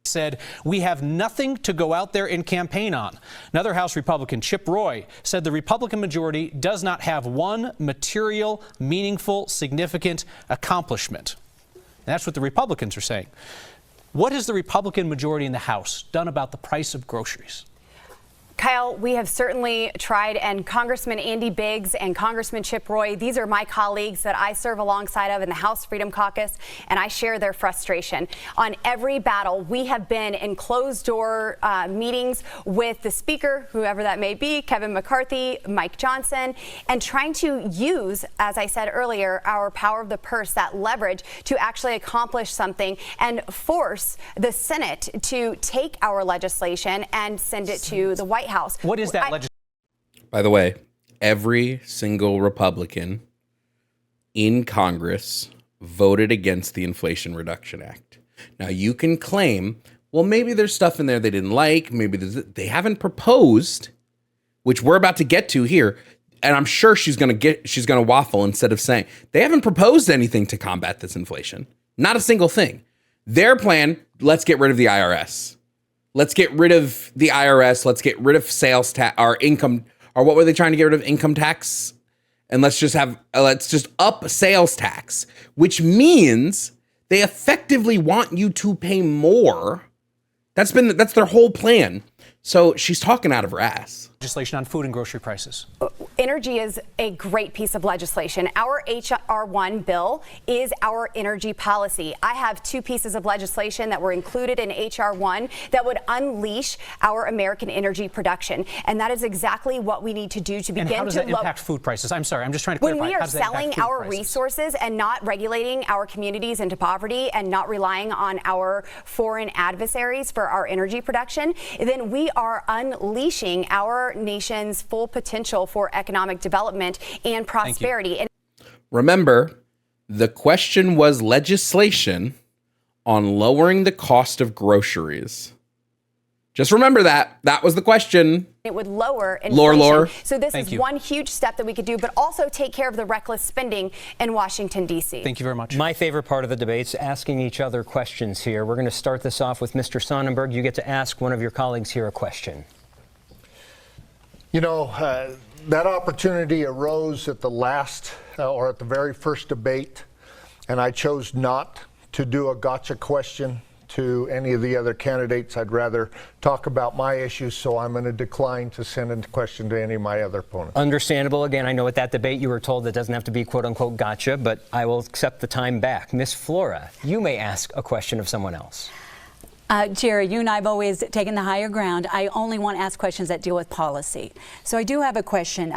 Said, we have nothing to go out there and campaign on. Another House Republican, Chip Roy, said the Republican majority does not have one material, meaningful, significant accomplishment. And that's what the Republicans are saying. What has the Republican majority in the House done about the price of groceries? Kyle, we have certainly tried, and Congressman Andy Biggs and Congressman Chip Roy, these are my colleagues that I serve alongside of in the House Freedom Caucus, and I share their frustration. On every battle, we have been in closed-door meetings with the Speaker, whoever that may be, Kevin McCarthy, Mike Johnson, and trying to use, as I said earlier, our power of the purse, that leverage, to actually accomplish something and force the Senate to take our legislation and send it to the White House. What is that legislation? By the way, every single Republican in Congress voted against the Inflation Reduction Act. Now, you can claim, well, maybe there's stuff in there they didn't like. Maybe they haven't proposed, which we're about to get to here. And I'm sure she's going to waffle instead of saying they haven't proposed anything to combat this inflation. Not a single thing. Their plan, let's get rid of the IRS. Let's get rid of the IRS. Let's get rid of sales tax, our income, or what were they trying to get rid of? Income tax? And let's just up sales tax, which means they effectively want you to pay more. That's their whole plan. So she's talking out of her ass. Legislation on food and grocery prices. Energy is a great piece of legislation. Our H.R. 1 bill is our energy policy. I have two pieces of legislation that were included in H.R. 1 that would unleash our American energy production. And that is exactly what we need to do to begin to... And how does that impact food prices? I'm sorry, I'm just trying to clarify. When we are selling our resources and not regulating our communities into poverty and not relying on our foreign adversaries for our energy production, then we are unleashing our nation's full potential for economic development and prosperity. And remember, the question was legislation on lowering the cost of groceries. Just remember that. That was the question. It would lower inflation. Lore. So this is one huge step that we could do, but also take care of the reckless spending in Washington, D.C. Thank you very much. My favorite part of the debate's asking each other questions here. We're going to start this off with Mr. Sonnenberg. You get to ask one of your colleagues here a question. You know, that opportunity arose at the last or at the very first debate, and I chose not to do a gotcha question to any of the other candidates. I'd rather talk about my issues, so I'm going to decline to send a question to any of my other opponents. Understandable. Again, I know at that debate you were told that doesn't have to be quote-unquote gotcha, but I will accept the time back. Miss Flora, you may ask a question of someone else. Jerry, you and I have always taken the higher ground. I only want to ask questions that deal with policy. So I do have a question.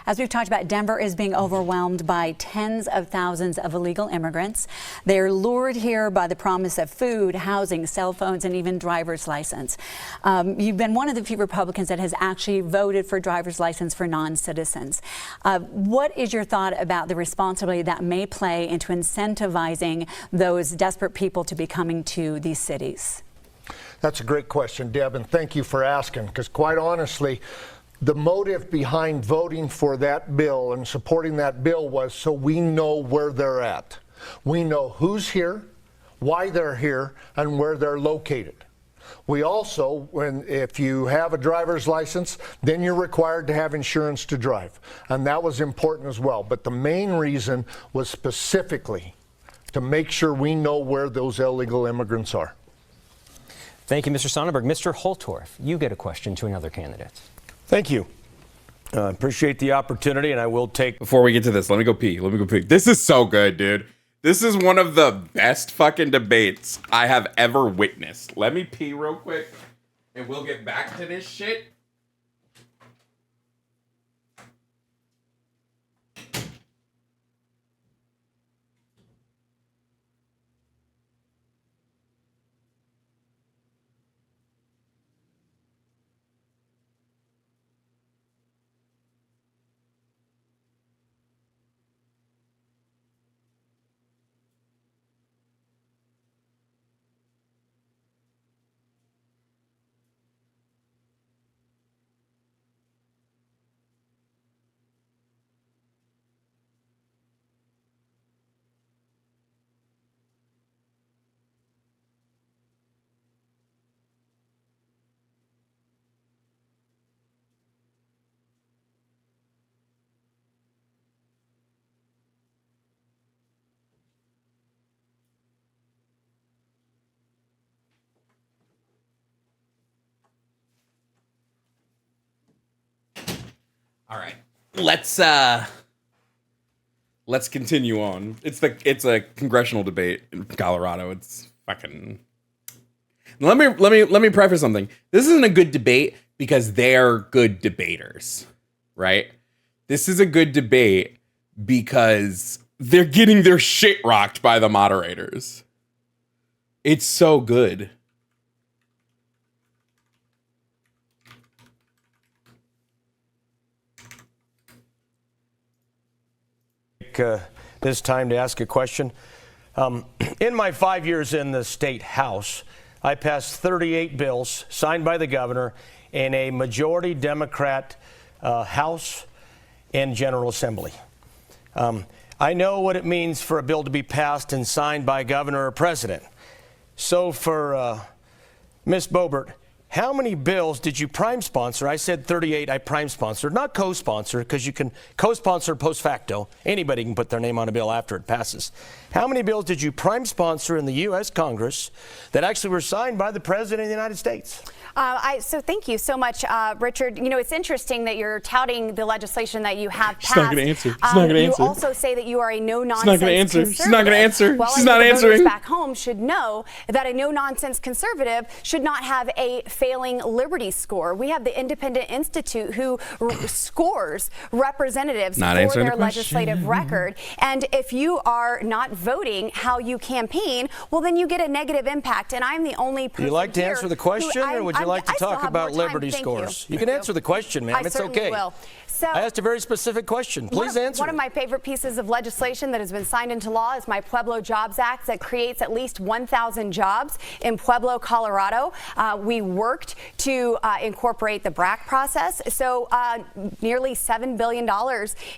As we've talked about, Denver is being overwhelmed by tens of thousands of illegal immigrants. They're lured here by the promise of food, housing, cell phones, and even driver's license. You've been one of the few Republicans that has actually voted for driver's license for non-citizens. What is your thought about the responsibility that may play into incentivizing those desperate people to be coming to these cities? That's a great question, Deb, and thank you for asking, because quite honestly, the motive behind voting for that bill and supporting that bill was so we know where they're at. We know who's here, why they're here, and where they're located. We also, if you have a driver's license, then you're required to have insurance to drive, and that was important as well. But the main reason was specifically to make sure we know where those illegal immigrants are. Thank you, Mr. Sonnenberg. Mr. Holtorf, you get a question to another candidate. Thank you. Appreciate the opportunity, and I will take... Before we get to this, let me go pee. This is so good, dude. This is one of the best fucking debates I have ever witnessed. Let me pee real quick, and we'll get back to this shit. All right. Let's continue on. It's a congressional debate in Colorado. It's fucking... Let me preface something. This isn't a good debate because they're good debaters, right? This is a good debate because they're getting their shit rocked by the moderators. It's so good. This time to ask a question. In my 5 years in the state house, I passed 38 bills signed by the governor in a majority Democrat House and General Assembly. I know what it means for a bill to be passed and signed by a governor or president. So for Ms. Boebert, how many bills did you prime sponsor? I said 38 I prime sponsored, not co-sponsor, because you can co-sponsor post facto. Anybody can put their name on a bill after it passes. How many bills did you prime sponsor in the U.S. Congress that actually were signed by the President of the United States? So thank you so much, Richard. You know, it's interesting that you're touting the legislation that you have passed. She's not going to answer. She's not going to answer. You also say that you are a no-nonsense She's not going to answer. conservative. She's not going to answer. Well, She's not answering. Back home should know that a no-nonsense conservative should not have a failing Liberty score. We have the Independent Institute who scores representatives for their legislative record. And if you are not voting how you campaign, well, then you get a negative impact. And I'm the only person. Would you like to answer the question, or would you like to talk about Liberty scores? You can answer the question, ma'am. It's okay. Will. So, I asked a very specific question. Please answer. One of my favorite pieces of legislation that has been signed into law is my Pueblo Jobs Act that creates at least 1,000 jobs in Pueblo, Colorado. We worked to incorporate the BRAC process, so nearly $7 billion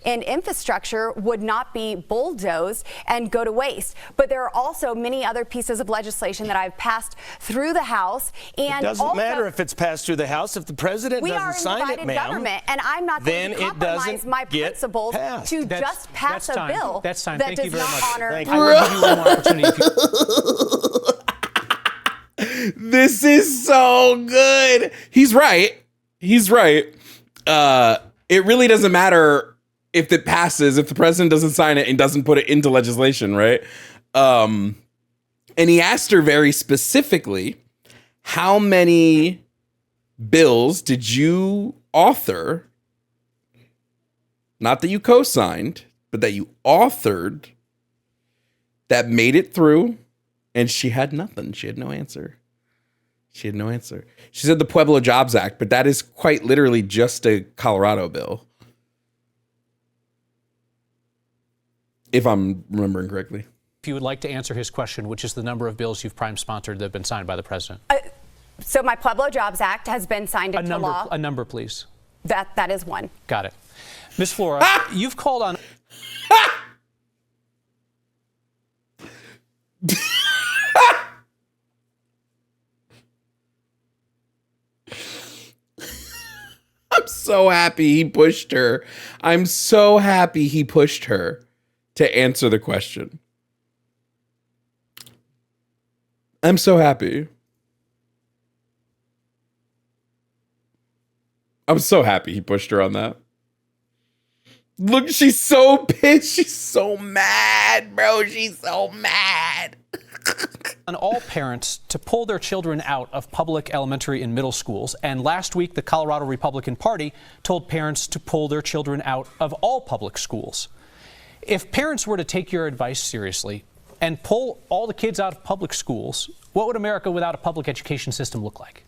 in infrastructure would not be bulldozed and go to waste. But there are also many other pieces of legislation that I've passed through the House. And it doesn't matter if it's passed through the House. If the president doesn't sign it, ma'am, government, and I'm not going to compromise my principles to just pass a bill that does not honor. I will give you one more opportunity. This is so good. He's right. He's right. It really doesn't matter if it passes, if the president doesn't sign it and doesn't put it into legislation, right? And he asked her very specifically, how many bills did you author? Not that you co-signed, but that you authored that made it through. And she had nothing. She had no answer. She had no answer. She said the Pueblo Jobs Act, but that is quite literally just a Colorado bill. If I'm remembering correctly. If you would like to answer his question, which is the number of bills you've prime sponsored that have been signed by the president? So my Pueblo Jobs Act has been signed into law. A number, please. That is one. Got it. Ms. Flora, you've called on... I'm so happy he pushed her. I'm so happy he pushed her to answer the question. I'm so happy. I'm so happy he pushed her on that. Look, she's so pissed. She's so mad, bro. She's so mad. On all parents to pull their children out of public elementary and middle schools. And last week, the Colorado Republican Party told parents to pull their children out of all public schools. If parents were to take your advice seriously and pull all the kids out of public schools, what would America without a public education system look like?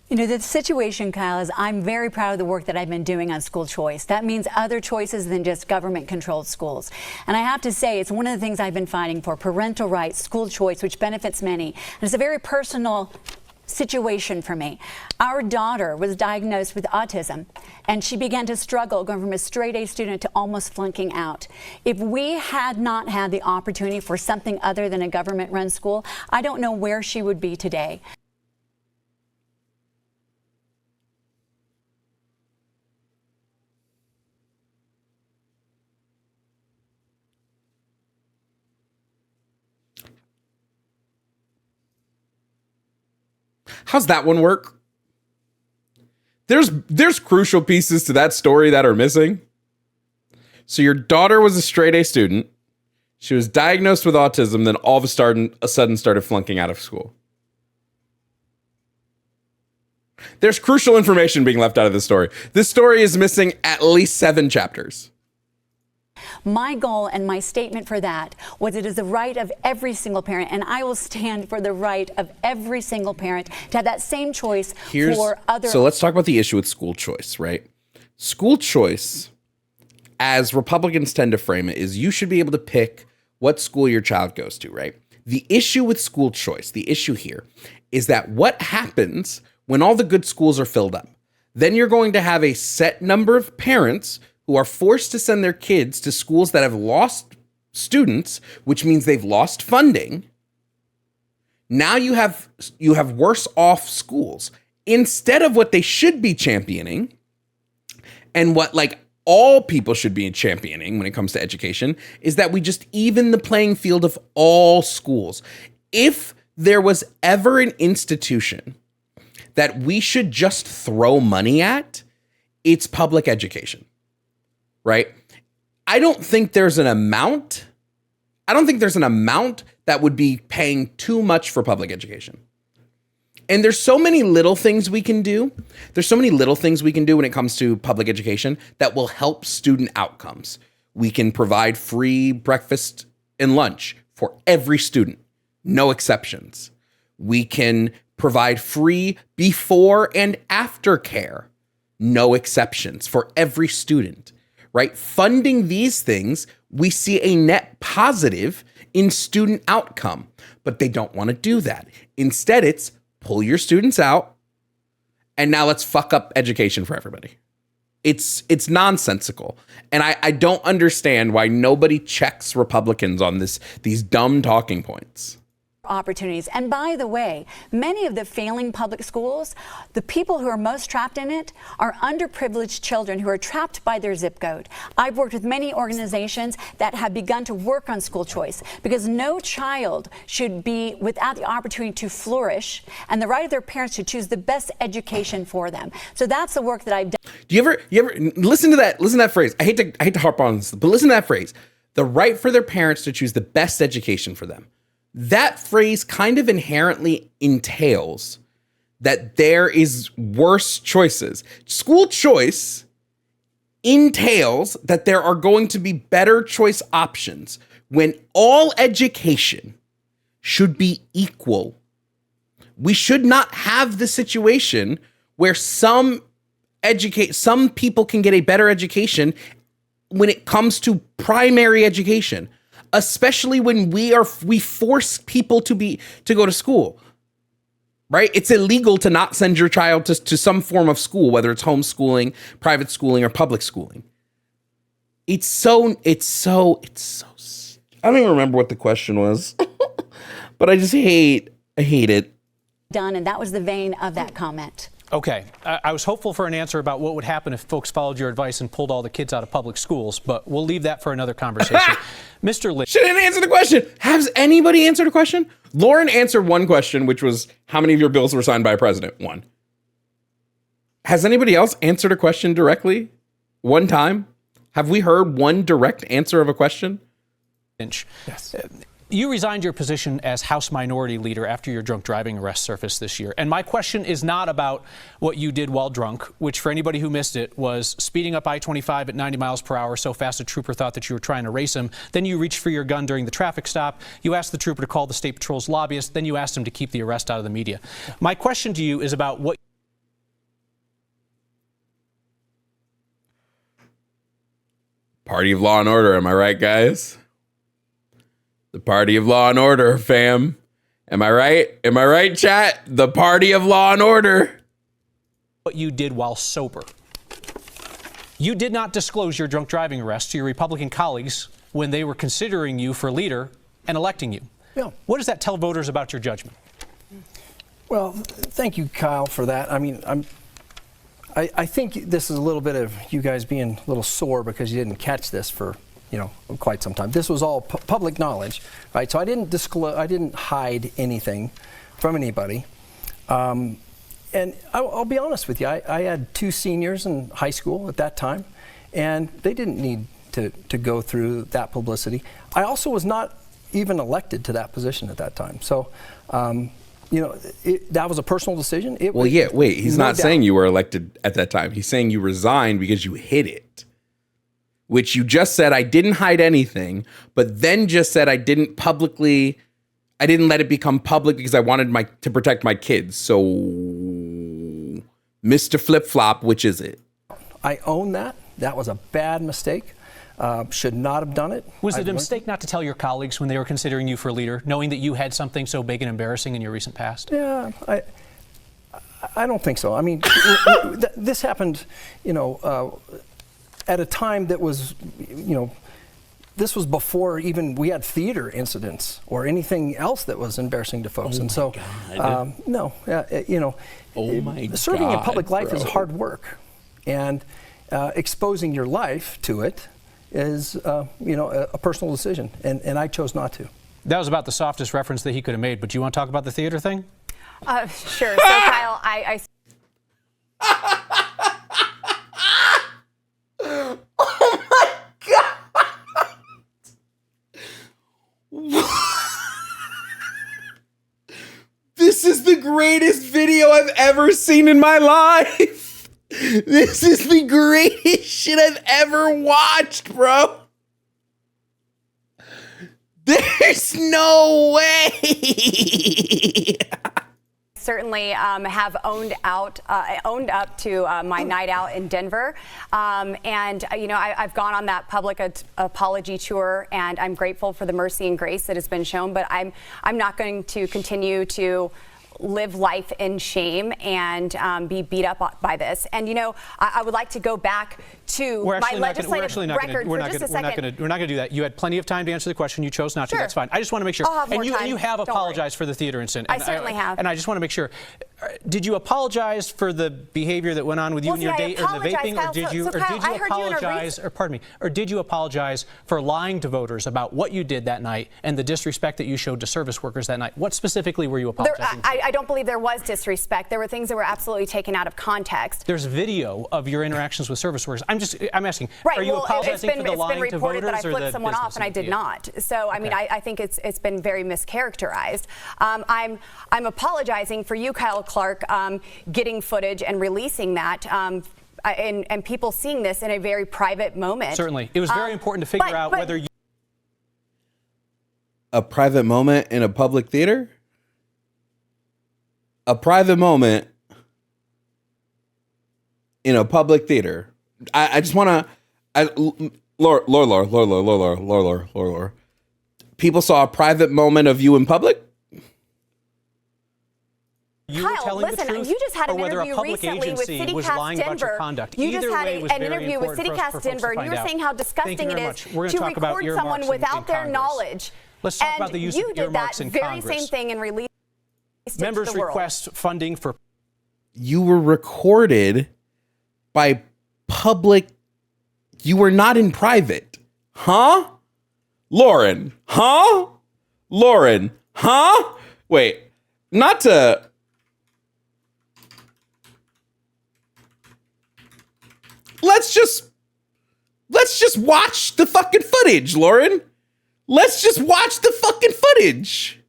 You know, the situation, Kyle, is I'm very proud of the work that I've been doing on school choice. That means other choices than just government-controlled schools. And I have to say, it's one of the things I've been fighting for, parental rights, school choice, which benefits many. And it's a very personal situation for me. Our daughter was diagnosed with autism, and she began to struggle going from a straight-A student to almost flunking out. If we had not had the opportunity for something other than a government-run school, I don't know where she would be today. How's that one work? There's crucial pieces to that story that are missing. So your daughter was a straight A student. She was diagnosed with autism, then all of a sudden started flunking out of school. There's crucial information being left out of this story. This story is missing at least 7 chapters. My goal and my statement for that was it is the right of every single parent, and I will stand for the right of every single parent to have that same choice for other. So let's talk about the issue with school choice, right? School choice, as Republicans tend to frame it, is you should be able to pick what school your child goes to, right? The issue with school choice, the issue here, is that what happens when all the good schools are filled up? Then you're going to have a set number of parents who are forced to send their kids to schools that have lost students, which means they've lost funding. Now you have worse off schools instead of what they should be championing, and what like all people should be championing when it comes to education is that we just even the playing field of all schools. If there was ever an institution that we should just throw money at, it's public education. Right? I don't think there's an amount that would be paying too much for public education. And there's so many little things we can do. There's so many little things we can do when it comes to public education that will help student outcomes. We can provide free breakfast and lunch for every student, no exceptions. We can provide free before and after care, no exceptions for every student. Right? Funding these things, we see a net positive in student outcome, but they don't want to do that. Instead, it's pull your students out, and now let's fuck up education for everybody. It's nonsensical. And I don't understand why nobody checks Republicans on these dumb talking points. Opportunities. And by the way, many of the failing public schools, the people who are most trapped in it are underprivileged children who are trapped by their zip code. I've worked with many organizations that have begun to work on school choice because no child should be without the opportunity to flourish and the right of their parents to choose the best education for them. So that's the work that I've done. Do you ever listen to that phrase? I hate to harp on this, but listen to that phrase. The right for their parents to choose the best education for them. That phrase kind of inherently entails that there is worse choices. School choice entails that there are going to be better choice options when all education should be equal. We should not have the situation where some people can get a better education when it comes to primary education. Especially when we force people to go to school, right? It's illegal to not send your child to some form of school, whether it's homeschooling, private schooling, or public schooling. It's so. I don't even remember what the question was, but I hate it. Done, and that was the vein of that comment. Okay, I was hopeful for an answer about what would happen if folks followed your advice and pulled all the kids out of public schools, but we'll leave that for another conversation. Mr. Lee. She didn't answer the question. Has anybody answered a question? Lauren answered one question, which was, how many of your bills were signed by a president? 1. Has anybody else answered a question directly? 1 time? Have we heard one direct answer of a question? Yes. You resigned your position as House Minority Leader after your drunk driving arrest surfaced this year. And my question is not about what you did while drunk, which for anybody who missed it was speeding up I-25 at 90 miles per hour so fast a trooper thought that you were trying to race him. Then you reached for your gun during the traffic stop. You asked the trooper to call the State Patrol's lobbyist. Then you asked him to keep the arrest out of the media. My question to you is about what... Party of law and order, am I right, guys? The party of law and order, fam. Am I right? Am I right, chat? The party of law and order. What you did while sober. You did not disclose your drunk driving arrest to your Republican colleagues when they were considering you for leader and electing you. Yeah. What does that tell voters about your judgment? Well, thank you, Kyle, for that. I mean, I think this is a little bit of you guys being a little sore because you didn't catch this for quite some time. This was all public knowledge, right? So I didn't disclose, I didn't hide anything from anybody. And I'll be honest with you, I had 2 seniors in high school at that time, and they didn't need to go through that publicity. I also was not even elected to that position at that time. So, that was a personal decision. He's not saying you were elected at that time. He's saying you resigned because you hid it. Which you just said I didn't hide anything, but then just said I didn't let it become public because I wanted to protect my kids. So, Mr. Flip Flop, which is it? I own that. That was a bad mistake. Should not have done it. Was it a mistake not to tell your colleagues when they were considering you for leader, knowing that you had something so big and embarrassing in your recent past? Yeah, I don't think so. I mean, this happened, at a time that was, this was before even we had theater incidents or anything else that was embarrassing to folks. Serving in public life is hard work, and exposing your life to it is, a personal decision, and I chose not to. That was about the softest reference that he could have made, but do you want to talk about the theater thing? Sure. So, Kyle, I Oh my God! This is the greatest video I've ever seen in my life. This is the greatest shit I've ever watched, bro. There's no way. Certainly have owned up to my night out in Denver, and I've gone on that public apology tour, and I'm grateful for the mercy and grace that has been shown. But I'm not going to continue to live life in shame and be beat up by this. And I would like to go back to my legislative record for just a second. We're not going to do that. You had plenty of time to answer the question. You chose not to. Sure. That's fine. I just want to make sure. I'll have more time. And you have apologized for the theater incident. I certainly have. And I just want to make sure. Did you apologize for the behavior that went on with you and your date or the vaping, Kyle, or did you apologize for lying to voters about what you did that night and the disrespect that you showed to service workers that night? What specifically were you apologizing for? I don't believe there was disrespect. There were things that were absolutely taken out of context. There's video of your interactions with service workers. I'm asking. Right. Are you apologizing for the lying to voters, that I or flipped the someone off, and I did not. So I mean, I think it's been very mischaracterized. I'm apologizing for you, Kyle Clark, getting footage and releasing that. And people seeing this in a very private moment. Certainly. It was very important to figure out whether you... A private moment in a public theater? A private moment in a public theater. I just want to... Lore. People saw a private moment of you in public? Kyle, listen, you just had an interview recently with CityCast Denver. You just had an interview with CityCast Denver, and you were saying how disgusting it is to record someone without their knowledge. Let's talk about the use of earmarks in Congress. You did that very same thing and released it to the world. Members request funding for... You were recorded by public... You were not in private. Huh? Lauren? Huh? Lauren? Huh? Wait, not to... Let's just watch the fucking footage, Lauren. Let's just watch the fucking footage.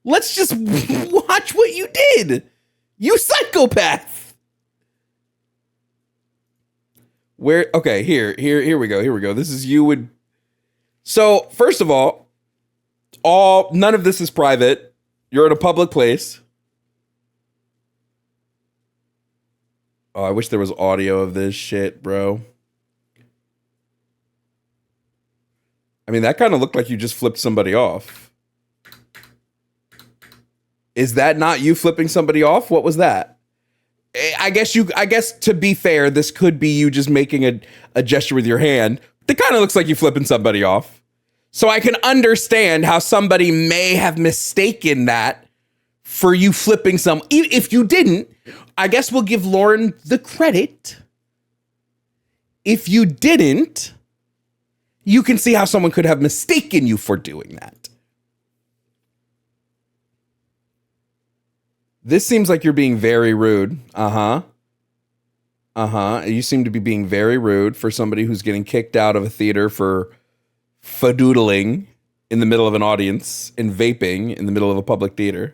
Let's just watch what you did. You psychopath. Okay, here we go. This is you would. So, first of all, none of this is private. You're in a public place. Oh, I wish there was audio of this shit, bro. I mean, that kind of looked like you just flipped somebody off. Is that not you flipping somebody off? What was that? I guess to be fair, this could be you just making a gesture with your hand. It kind of looks like you flipping somebody off. So I can understand how somebody may have mistaken that for you flipping some. If you didn't, I guess we'll give Lauren the credit. If you didn't, you can see how someone could have mistaken you for doing that. This seems like you're being very rude. You seem to be being very rude for somebody who's getting kicked out of a theater for fadoodling in the middle of an audience and vaping in the middle of a public theater.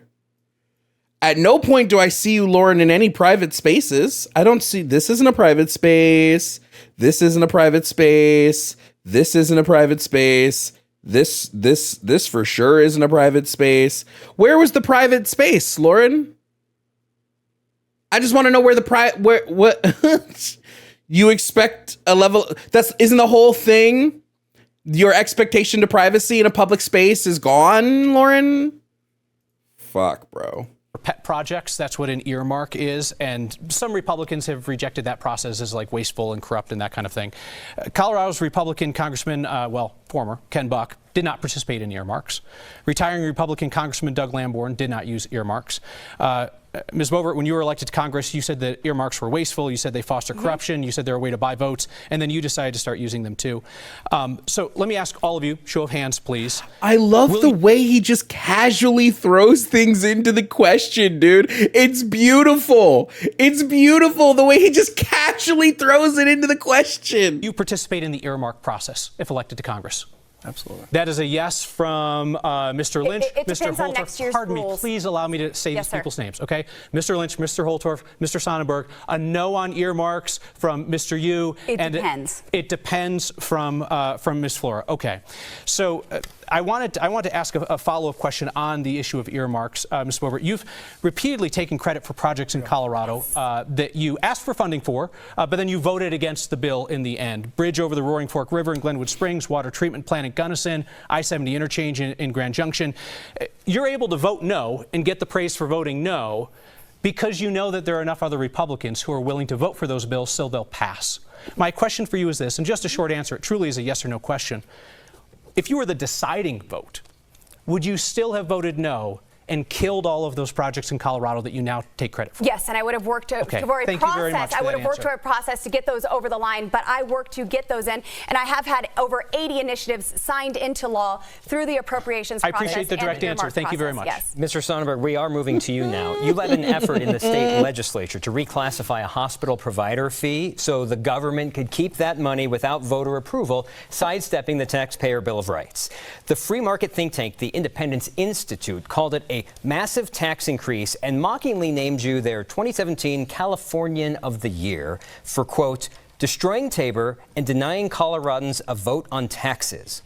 At no point do I see you, Lauren, in any private spaces. I don't see, this isn't a private space. This isn't a private space. This isn't a private space. This for sure isn't a private space. Where was the private space, Lauren? I just want to know where what you expect a level isn't the whole thing. Your expectation to privacy in a public space is gone, Lauren. Fuck, bro. Pet projects, that's what an earmark is, and some Republicans have rejected that process as like wasteful and corrupt and that kind of thing. Colorado's Republican Congressman, former Ken Buck, did not participate in earmarks. Retiring Republican Congressman Doug Lamborn did not use earmarks. Ms. Boebert, when you were elected to Congress, you said that earmarks were wasteful. You said they foster corruption. You said they're a way to buy votes. And then you decided to start using them, too. So let me ask all of you, show of hands, please. I love the way he just casually throws things into the question, dude. It's beautiful. It's beautiful the way he just casually throws it into the question. You participate in the earmark process if elected to Congress. Absolutely. That is a yes from Mr. Lynch. It Mr. Holtorf. Pardon me, please allow me to say these people's names, okay? Mr. Lynch, Mr. Holtorf, Mr. Sonnenberg. A no on earmarks from Mr. Yu. It depends. It depends from Ms. Flora. Okay. So I wanted to ask a follow-up question on the issue of earmarks, Ms. Boebert. You've repeatedly taken credit for projects in Colorado that you asked for funding for, but then you voted against the bill in the end. Bridge over the Roaring Fork River in Glenwood Springs, water treatment plant in Gunnison, I-70 interchange in Grand Junction. You're able to vote no and get the praise for voting no because you know that there are enough other Republicans who are willing to vote for those bills so they'll pass. My question for you is this, and just a short answer, it truly is a yes or no question. If you were the deciding vote, would you still have voted no and killed all of those projects in Colorado that you now take credit for? Yes, and I would have worked for a process. I would have worked for a process to get those over the line, but I worked to get those in, and I have had over 80 initiatives signed into law through the appropriations process. I appreciate the direct answer. Thank you very much. Yes. Mr. Sonnenberg, we are moving to you now. You led an effort in the state legislature to reclassify a hospital provider fee so the government could keep that money without voter approval, sidestepping the taxpayer Bill of Rights. The free market think tank, the Independence Institute, called it a massive tax increase and mockingly named you their 2017 Californian of the Year for, quote, destroying Tabor and denying Coloradans a vote on taxes.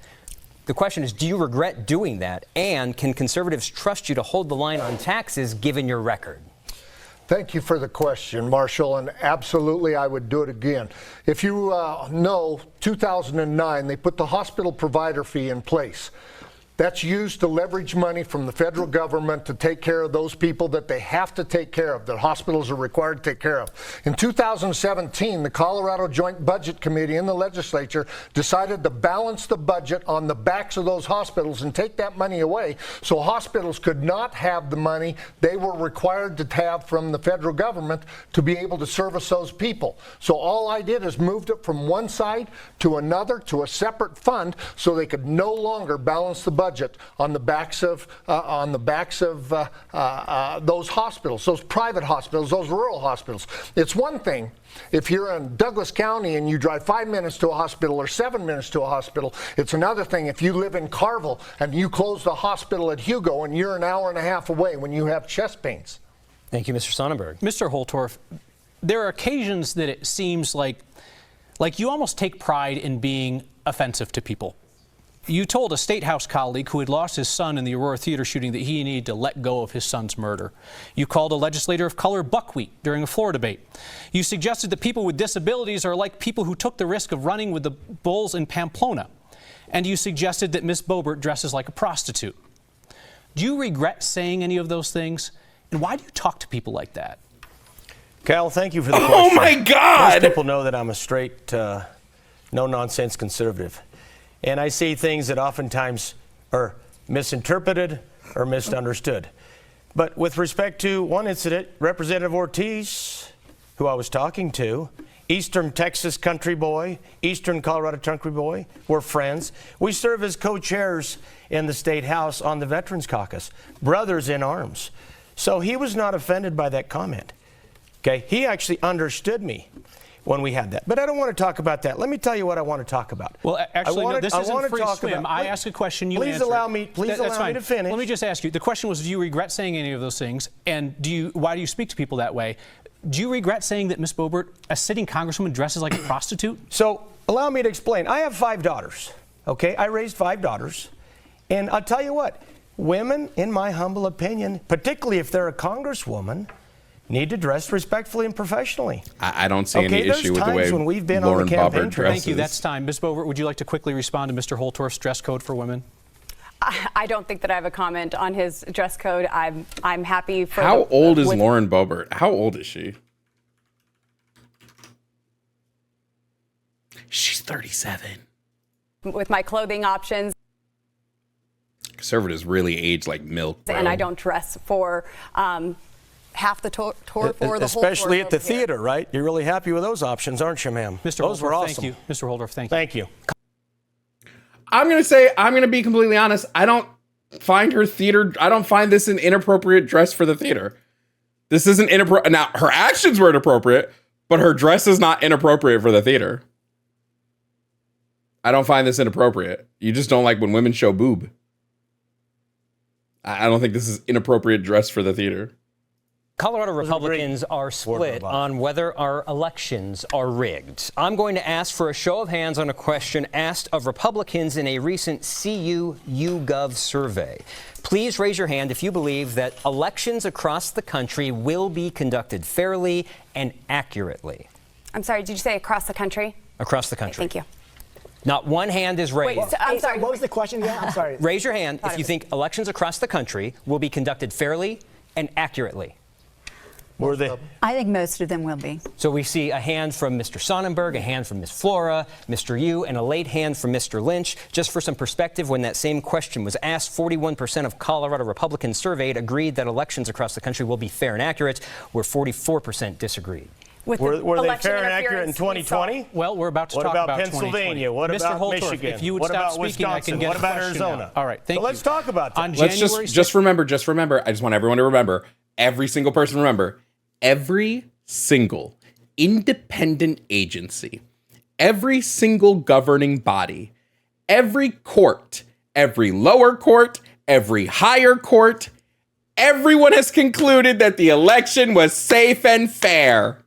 The question is, do you regret doing that? And can conservatives trust you to hold the line on taxes given your record? Thank you for the question, Marshall, and absolutely I would do it again. If you know, 2009, they put the hospital provider fee in place. That's used to leverage money from the federal government to take care of those people that they have to take care of, that hospitals are required to take care of. In 2017, the Colorado Joint Budget Committee in the legislature decided to balance the budget on the backs of those hospitals and take that money away so hospitals could not have the money they were required to have from the federal government to be able to service those people. So all I did is moved it from one side to another to a separate fund so they could no longer balance the budget budget on the backs of those hospitals, those private hospitals, those rural hospitals. It's one thing if you're in Douglas County and you drive 5 minutes to a hospital or 7 minutes to a hospital. It's another thing if you live in Carville and you close the hospital at Hugo and you're an hour and a half away when you have chest pains. Thank you, Mr. Sonnenberg. Mr. Holtorf, there are occasions that it seems like you almost take pride in being offensive to people. You told a State House colleague who had lost his son in the Aurora Theater shooting that he needed to let go of his son's murder. You called a legislator of color buckwheat during a floor debate. You suggested that people with disabilities are like people who took the risk of running with the bulls in Pamplona. And you suggested that Ms. Boebert dresses like a prostitute. Do you regret saying any of those things? And why do you talk to people like that? Cal, thank you for the question. Oh, my God! Most people know that I'm a straight, no-nonsense conservative. And I say things that oftentimes are misinterpreted or misunderstood. But with respect to one incident, Representative Ortiz, who I was talking to, Eastern Texas country boy, Eastern Colorado country boy, we're friends. We serve as co-chairs in the State House on the Veterans Caucus, brothers in arms. So he was not offended by that comment. Okay, he actually understood me when we had that. But I don't want to talk about that. Let me tell you what I want to talk about. Well, actually, no, this isn't free swim. I ask a question, you answer. Please allow me to finish. Let me just ask you. The question was, do you regret saying any of those things? And why do you speak to people that way? Do you regret saying that Ms. Boebert, a sitting congresswoman, dresses like a prostitute? So allow me to explain. I have 5 daughters, okay? I raised 5 daughters. And I'll tell you what, women, in my humble opinion, particularly if they're a congresswoman, need to dress respectfully and professionally. I don't see any issue with the way when we've been Lauren on the campaign Boebert dresses. Thank you. That's time. Ms. Boebert, would you like to quickly respond to Mr. Holtorf's dress code for women? I don't think that I have a comment on his dress code. I'm happy for. How old is Lauren Boebert? How old is she? She's 37. With my clothing options. Conservatives really age like milk, bro. And I don't dress for half the tour for the whole tour. Especially at the theater, right? You're really happy with those options, aren't you, ma'am? Those were awesome. Thank you. Mr. Holtorf, thank you. Thank you. I'm going to be completely honest. I don't find this an inappropriate dress for the theater. This isn't inappropriate. Now, her actions were inappropriate, but her dress is not inappropriate for the theater. I don't find this inappropriate. You just don't like when women show boob. I don't think this is inappropriate dress for the theater. Colorado Republicans are split on whether our elections are rigged. I'm going to ask for a show of hands on a question asked of Republicans in a recent CU YouGov survey. Please raise your hand if you believe that elections across the country will be conducted fairly and accurately. I'm sorry, did you say across the country? Across the country. Okay, thank you. Not one hand is raised. Wait, I'm sorry. What was the question again? I'm sorry. Raise your hand if you think elections across the country will be conducted fairly and accurately. Were they? I think most of them will be. So we see a hand from Mr. Sonnenberg, a hand from Ms. Flora, Mr. Yu, and a late hand from Mr. Lynch. Just for some perspective, when that same question was asked, 41% of Colorado Republicans surveyed agreed that elections across the country will be fair and accurate, where 44% disagreed. Were they fair and accurate in 2020? Well, we're about to talk about Pennsylvania? What Mr. about Holtorf, Michigan? if you would what stop about speaking, Wisconsin? I can get what a about question Arizona? now. All right, thank you. Let's talk about that. On Let's January just remember. I just want everyone to remember. Every single person remember. Every single independent agency, every single governing body, every court, every lower court, every higher court, everyone has concluded that the election was safe and fair.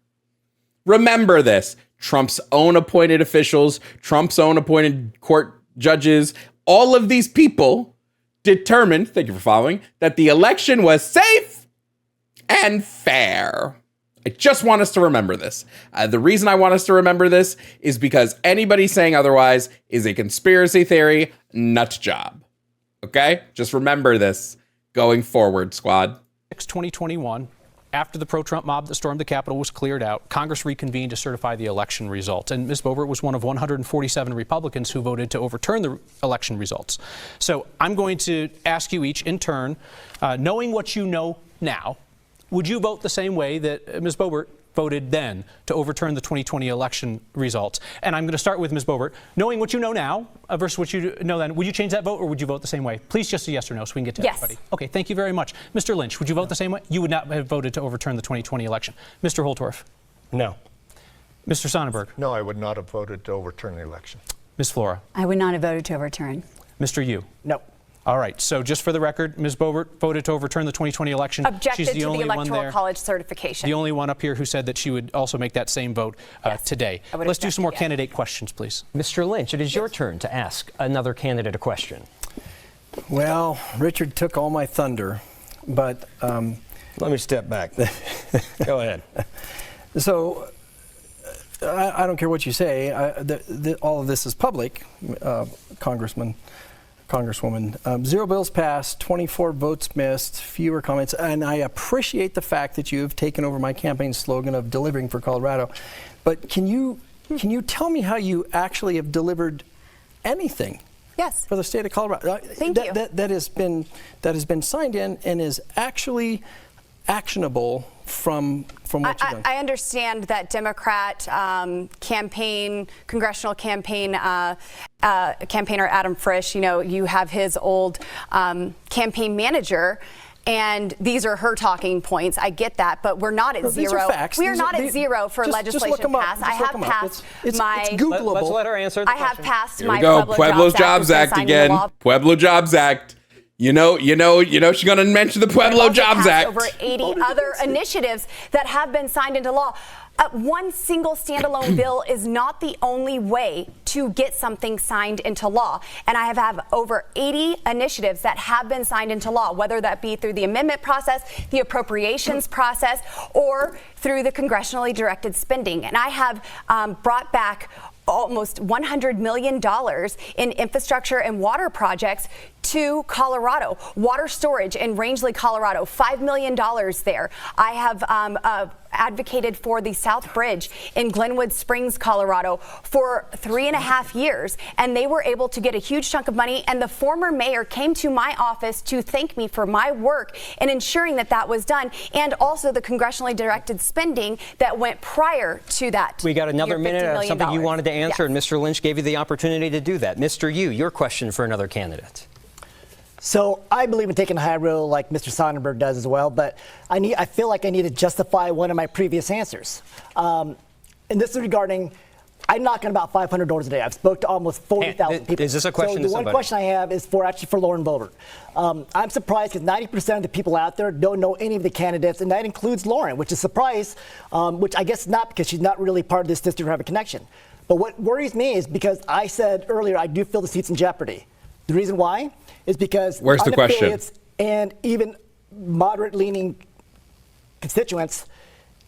Remember this. Trump's own appointed officials, Trump's own appointed court judges, all of these people determined, thank you for following, that the election was safe and fair. I just want us to remember this. The reason I want us to remember this is because anybody saying otherwise is a conspiracy theory nut job. Okay? Just remember this going forward, squad. 2021, after the pro-Trump mob that stormed the Capitol was cleared out, Congress reconvened to certify the election results. And Ms. Boebert was one of 147 Republicans who voted to overturn the election results. So I'm going to ask you each in turn, knowing what you know now, would you vote the same way that Ms. Boebert voted then to overturn the 2020 election results. And I'm going to start with Ms. Boebert. Knowing what you know now versus what you know then, would you change that vote or would you vote the same way? Please just a yes or no so we can get to everybody. Okay, thank you very much. Mr. Lynch, would you vote the same way? You would not have voted to overturn the 2020 election. Mr. Holtorf? No. Mr. Sonnenberg? No, I would not have voted to overturn the election. Ms. Flora? I would not have voted to overturn. Mr. Yu? No. All right, so just for the record, Ms. Boebert voted to overturn the 2020 election. Objected She's the to only the one Electoral there, College certification. the only one up here who said that she would also make that same vote today. Let's do some more candidate questions, please. Mr. Lynch, it is your turn to ask another candidate a question. Well, Richard took all my thunder, but let me step back. Go ahead. So I don't care what you say. All of this is public, Congresswoman. 0 bills passed, 24 votes missed, fewer comments, and I appreciate the fact that you have taken over my campaign slogan of delivering for Colorado. But can you tell me how you actually have delivered anything? Yes. For the state of Colorado. Thank you. That has been signed in and is actually actionable from what you've done. I understand that Democrat congressional campaigner Adam Frisch, you have his old campaign manager. And these are her talking points. I get that, but we're not at zero. These are facts. We are not at zero for legislation passed. I have passed my. It's Googleable. Let's let her answer the question. I have passed Here my we go. Pueblo Jobs Act again. Pueblo Jobs Act. You know, she's going to mention the Pueblo Jobs Act. Over 80 other initiatives that have been signed into law. One single standalone bill is not the only way to get something signed into law. And I have over 80 initiatives that have been signed into law, whether that be through the amendment process, the appropriations process, or through the congressionally directed spending. And I have brought back almost $100 million in infrastructure and water projects to Colorado. Water storage in Rangeley, Colorado, $5 million there. I have advocated for the South Bridge in Glenwood Springs, Colorado for 3.5 years, and they were able to get a huge chunk of money, and the former mayor came to my office to thank me for my work in ensuring that that was done, and also the congressionally directed spending that went prior to that. We got another minute of something you wanted to answer, and Mr. Lynch gave you the opportunity to do that. Mr. Yu, your question for another candidate. So I believe in taking a high road like Mr. Sonnenberg does as well, but I feel like I need to justify one of my previous answers. And this is regarding, I'm knocking about 500 doors a day. I've spoke to almost 40,000 people. Is this a question to somebody? So the one question I have is for Lauren Boebert. I'm surprised because 90% of the people out there don't know any of the candidates, and that includes Lauren, which is a surprise, which I guess not because she's not really part of this district or have a connection. But what worries me is because I said earlier I do feel the seat's in jeopardy. The reason why is because where's the question? And even moderate-leaning constituents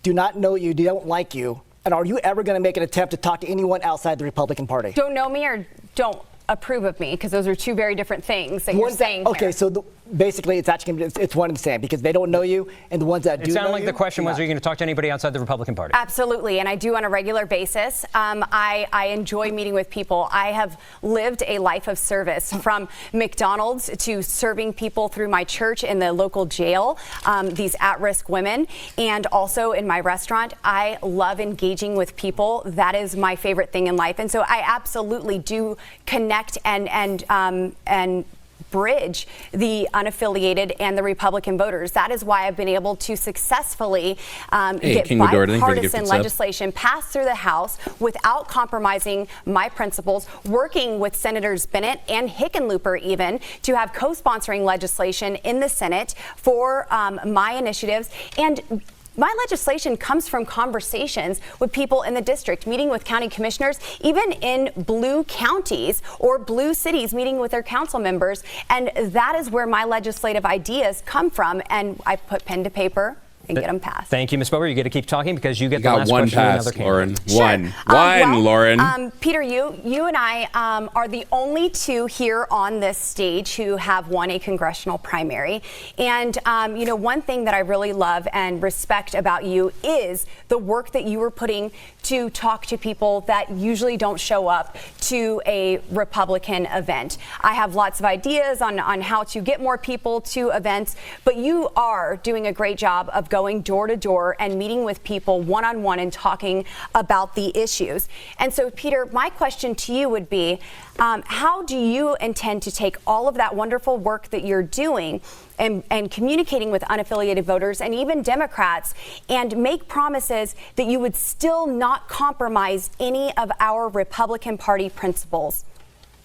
do not know you, don't like you, and are you ever going to make an attempt to talk to anyone outside the Republican Party? Don't know me or don't approve of me, because those are two very different things that you're saying. Okay, so basically it's actually it's one and the same because they don't know you, and the ones that do know you. It sounded like the question was, are you going to talk to anybody outside the Republican Party? Absolutely, and I do on a regular basis. I enjoy meeting with people. I have lived a life of service, from McDonald's to serving people through my church in the local jail, these at-risk women, and also in my restaurant. I love engaging with people. That is my favorite thing in life, and so I absolutely do connect and bridge the unaffiliated and the Republican voters. That is why I've been able to successfully get bipartisan legislation passed through the House without compromising my principles, working with Senators Bennett and Hickenlooper even to have co-sponsoring legislation in the Senate for my initiatives. And my legislation comes from conversations with people in the district, meeting with county commissioners, even in blue counties or blue cities, meeting with their council members. And that is where my legislative ideas come from. And I put pen to paper and get them passed. Thank you, Ms. Boebert. You get to keep talking because you get the last question. One pass, Lauren. Sure. One, Lauren. Peter, you and I are the only two here on this stage who have won a congressional primary. And, one thing that I really love and respect about you is the work that you were putting to talk to people that usually don't show up to a Republican event. I have lots of ideas on how to get more people to events, but you are doing a great job of going door to door and meeting with people one-on-one and talking about the issues. And so, Peter, my question to you would be, how do you intend to take all of that wonderful work that you're doing and communicating with unaffiliated voters and even Democrats and make promises that you would still not compromise any of our Republican Party principles?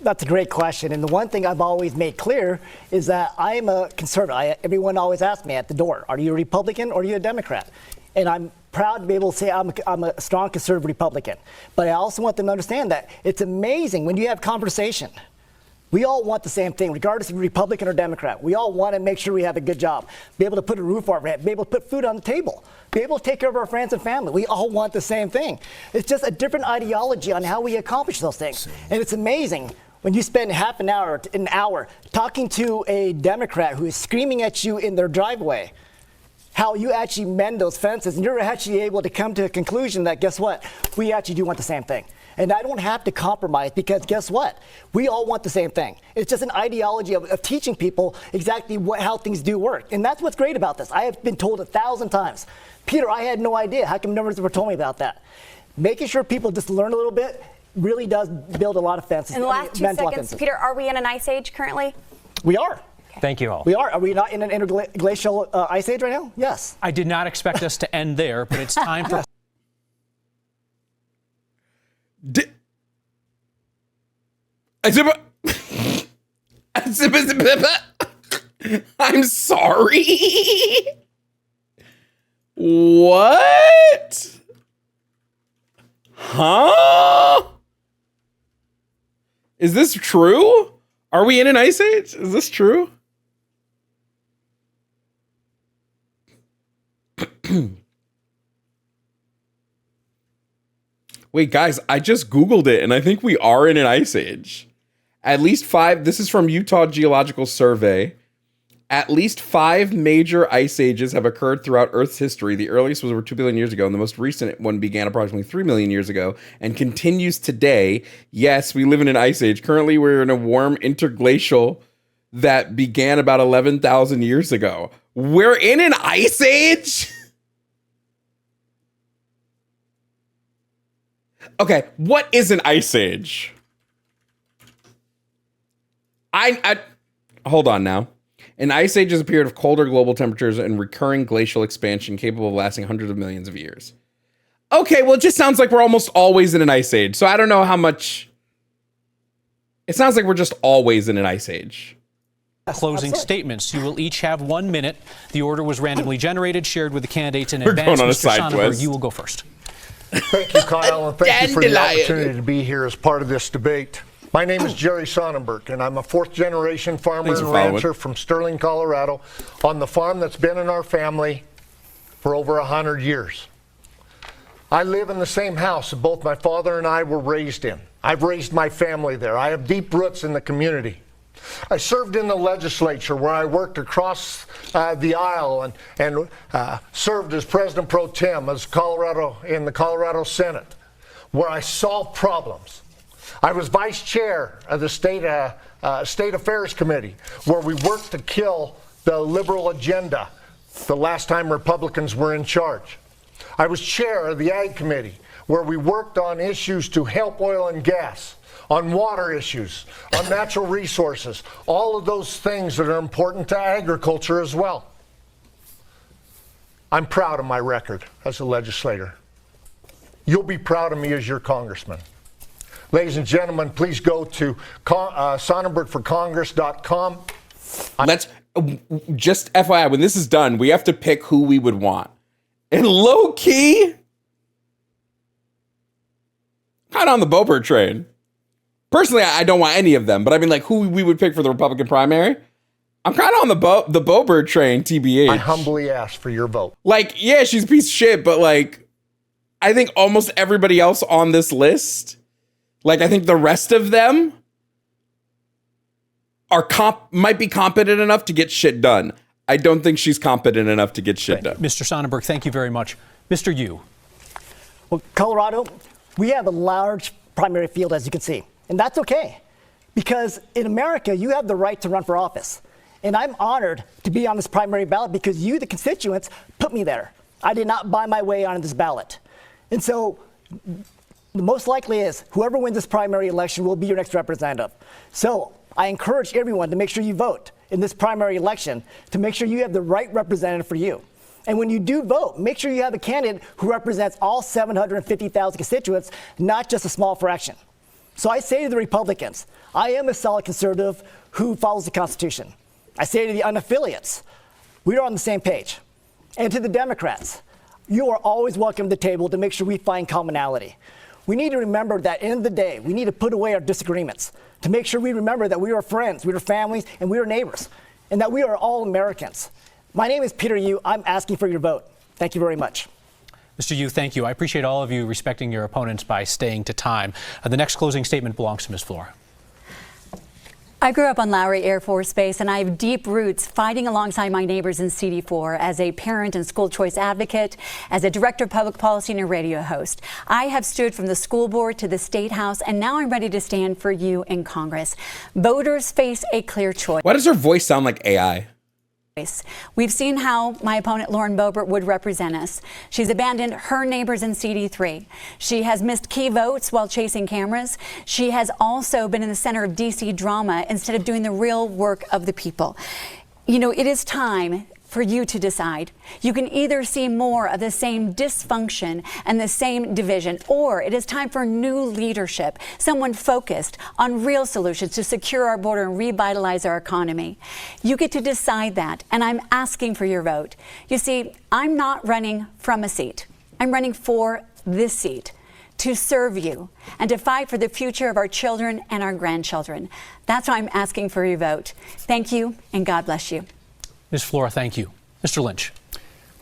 That's a great question. And the one thing I've always made clear is that I am a conservative. Everyone always asks me at the door, are you a Republican or are you a Democrat? And I'm proud to be able to say I'm a strong conservative Republican. But I also want them to understand that it's amazing when you have conversation. We all want the same thing, regardless if you're Republican or Democrat. We all want to make sure we have a good job, be able to put a roof over our head, be able to put food on the table, be able to take care of our friends and family. We all want the same thing. It's just a different ideology on how we accomplish those things. And it's amazing when you spend half an hour talking to a Democrat who is screaming at you in their driveway, how you actually mend those fences, and you're actually able to come to a conclusion that, guess what, we actually do want the same thing. And I don't have to compromise because guess what? We all want the same thing. It's just an ideology of teaching people exactly how things do work. And that's what's great about this. I have been told 1,000 times, Peter, I had no idea. How come numbers never told me about that? Making sure people just learn a little bit really does build a lot of fences. In the last 2 seconds, Peter, are we in an ice age currently? We are. Okay. Thank you all. We are. Are we not in an interglacial ice age right now? Yes. I did not expect us to end there, but it's time for... I'm sorry. What? Huh? Is this true? Are we in an ice age? Is this true? Wait, guys, I just Googled it and I think we are in an ice age. At least 5, this is from Utah Geological Survey. At least 5 major ice ages have occurred throughout Earth's history. The earliest was over 2 billion years ago, and the most recent one began approximately 3 million years ago and continues today. Yes, we live in an ice age. Currently, we're in a warm interglacial that began about 11,000 years ago. We're in an ice age? Okay, what is an ice age? I hold on now. An ice age is a period of colder global temperatures and recurring glacial expansion capable of lasting hundreds of millions of years. Okay, well, it just sounds like we're almost always in an ice age. So I don't know how much. It sounds like we're just always in an ice age. Closing statements. You will each have 1 minute. The order was randomly generated, shared with the candidates in advance. Mr. Sonnenberg, you will go first. Thank you, Kyle, and thank you for the opportunity to be here as part of this debate. My name is Jerry Sonnenberg, and I'm a 4th-generation farmer and rancher from Sterling, Colorado, on the farm that's been in our family for over 100 years. I live in the same house that both my father and I were raised in. I've raised my family there. I have deep roots in the community. I served in the legislature where I worked across the aisle and served as President Pro Tem in the Colorado Senate, where I solved problems. I was vice chair of the State Affairs Committee, where we worked to kill the liberal agenda the last time Republicans were in charge. I was chair of the Ag Committee, where we worked on issues to help oil and gas, on water issues, on natural resources, all of those things that are important to agriculture as well. I'm proud of my record as a legislator. You'll be proud of me as your congressman. Ladies and gentlemen, please go to SonnenbergForCongress.com. Let's just FYI, when this is done, we have to pick who we would want. And low key, kind of on the Boebert train. Personally, I don't want any of them, but I mean, like, who we would pick for the Republican primary. I'm kind of on the Boebert train, TBH. I humbly ask for your vote. Like, yeah, she's a piece of shit, but like, I think almost everybody else on this list, like, I think the rest of them are might be competent enough to get shit done. I don't think she's competent enough to get shit done. Mr. Sonnenberg, thank you very much. Mr. Yu. Well, Colorado, we have a large primary field, as you can see. And that's okay. Because in America, you have the right to run for office. And I'm honored to be on this primary ballot because you, the constituents, put me there. I did not buy my way on this ballot. And so the most likely is whoever wins this primary election will be your next representative. So I encourage everyone to make sure you vote in this primary election to make sure you have the right representative for you. And when you do vote, make sure you have a candidate who represents all 750,000 constituents, not just a small fraction. So I say to the Republicans, I am a solid conservative who follows the Constitution. I say to the unaffiliates, we are on the same page. And to the Democrats, you are always welcome to the table to make sure we find commonality. We need to remember that at the end of the day, we need to put away our disagreements to make sure we remember that we are friends, we are families, and we are neighbors, and that we are all Americans. My name is Peter Yu. I'm asking for your vote. Thank you very much. Mr. Yu, thank you. I appreciate all of you respecting your opponents by staying to time. The next closing statement belongs to Ms. Flora. I grew up on Lowry Air Force Base, and I have deep roots fighting alongside my neighbors in CD4 as a parent and school choice advocate, as a director of public policy and a radio host. I have stood from the school board to the state house, and now I'm ready to stand for you in Congress. Voters face a clear choice. Why does her voice sound like AI? We've seen how my opponent Lauren Boebert would represent us. She's abandoned her neighbors in CD3. She has missed key votes while chasing cameras. She has also been in the center of DC drama instead of doing the real work of the people. You know, it is time for you to decide. You can either see more of the same dysfunction and the same division, or it is time for new leadership, someone focused on real solutions to secure our border and revitalize our economy. You get to decide that, and I'm asking for your vote. You see, I'm not running from a seat. I'm running for this seat to serve you and to fight for the future of our children and our grandchildren. That's why I'm asking for your vote. Thank you, and God bless you. Ms. Flora, thank you. Mr. Lynch.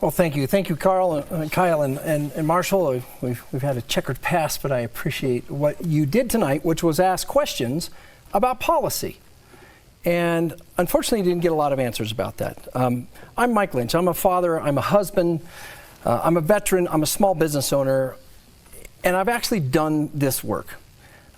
Well, thank you. Thank you, Kyle and Marshall. We've had a checkered past, but I appreciate what you did tonight, which was ask questions about policy. And unfortunately, you didn't get a lot of answers about that. I'm Mike Lynch. I'm a father. I'm a husband. I'm a veteran. I'm a small business owner. And I've actually done this work.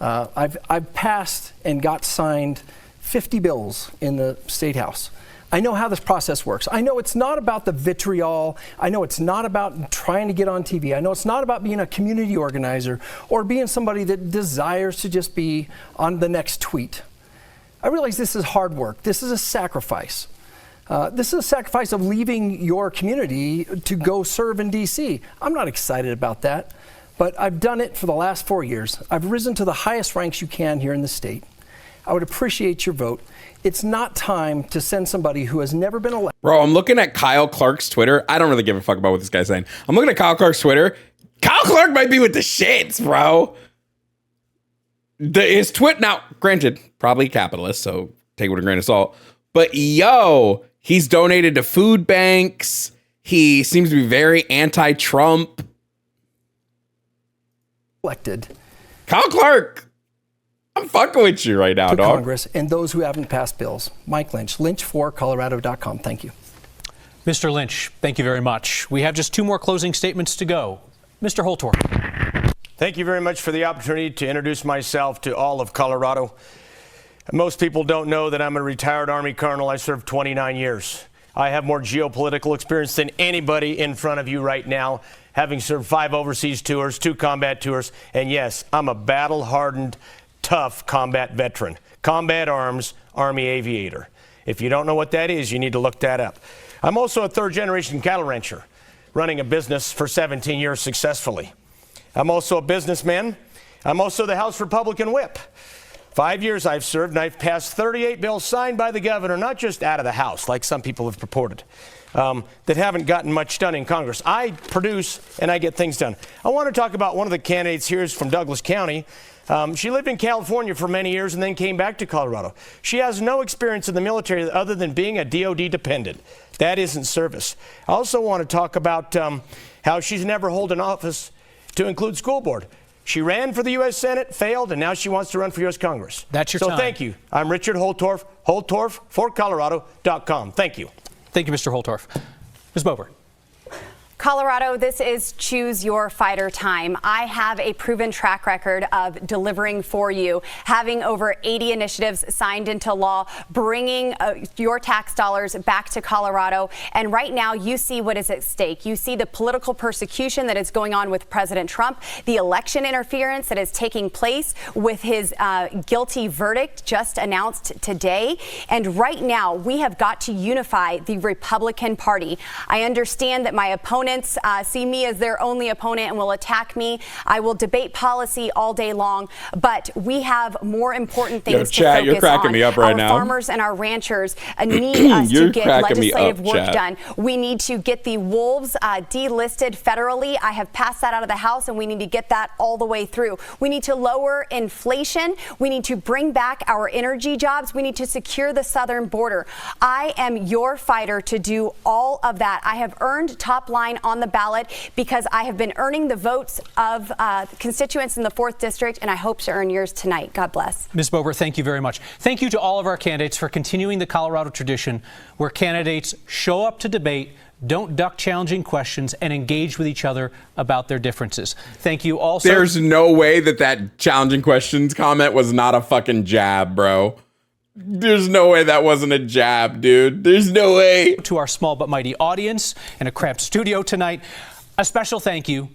I've passed and got signed 50 bills in the State House. I know how this process works. I know it's not about the vitriol. I know it's not about trying to get on TV. I know it's not about being a community organizer or being somebody that desires to just be on the next tweet. I realize this is hard work. This is a sacrifice. This is a sacrifice of leaving your community to go serve in DC. I'm not excited about that, but I've done it for the last 4 years. I've risen to the highest ranks you can here in the state. I would appreciate your vote. It's not time to send somebody who has never been elected. Bro, I'm looking at Kyle Clark's Twitter. I don't really give a fuck about what this guy's saying. I'm looking at Kyle Clark's Twitter. Kyle Clark might be with the shits, bro. His tweet, now, granted, probably capitalist, so take it with a grain of salt. But yo, he's donated to food banks. He seems to be very anti-Trump. Elected. Kyle Clark. I'm fucking with you right now, to dog. Congress and those who haven't passed bills. Mike Lynch, lynch4colorado.com. Thank you. Mr. Lynch, thank you very much. We have just 2 more closing statements to go. Mr. Holtorf. Thank you very much for the opportunity to introduce myself to all of Colorado. Most people don't know that I'm a retired Army colonel. I served 29 years. I have more geopolitical experience than anybody in front of you right now, having served 5 overseas tours, 2 combat tours, and yes, I'm a battle-hardened, tough combat veteran, combat arms, Army aviator. If you don't know what that is, you need to look that up. I'm also a 3rd-generation cattle rancher, running a business for 17 years successfully. I'm also a businessman. I'm also the House Republican whip. 5 years I've served, and I've passed 38 bills signed by the governor, not just out of the House, like some people have purported, that haven't gotten much done in Congress. I produce and I get things done. I want to talk about one of the candidates here is from Douglas County. She lived in California for many years and then came back to Colorado. She has no experience in the military other than being a DOD dependent. That isn't service. I also want to talk about how she's never held an office to include school board. She ran for the U.S. Senate, failed, and now she wants to run for U.S. Congress. That's your time. So thank you. I'm Richard Holtorf, Holtorf4Colorado.com. Thank you. Thank you, Mr. Holtorf. Ms. Boebert. Colorado, this is choose your fighter time. I have a proven track record of delivering for you, having over 80 initiatives signed into law, bringing your tax dollars back to Colorado. And right now, you see what is at stake. You see the political persecution that is going on with President Trump, the election interference that is taking place with his guilty verdict just announced today. And right now, we have got to unify the Republican Party. I understand that my opponents see me as their only opponent and will attack me. I will debate policy all day long, but we have more important things to focus you're cracking on. me up right our now. Farmers and our ranchers need us to get legislative work chat. done. We need to get the wolves delisted federally. I have passed that out of the House, and we need to get that all the way through. We need to lower inflation. We need to bring back our energy jobs. We need to secure the southern border. I am your fighter to do all of that. I have earned top line on the ballot because I have been earning the votes of constituents in the 4th District, and I hope to earn yours tonight. God bless. Ms. Boebert, thank you very much. Thank you to all of our candidates for continuing the Colorado tradition where candidates show up to debate, don't duck challenging questions, and engage with each other about their differences. Thank you also. There's no way that challenging questions comment was not a fucking jab, bro. There's no way that wasn't a jab, dude. There's no way. To our small but mighty audience in a cramped studio tonight, a special thank you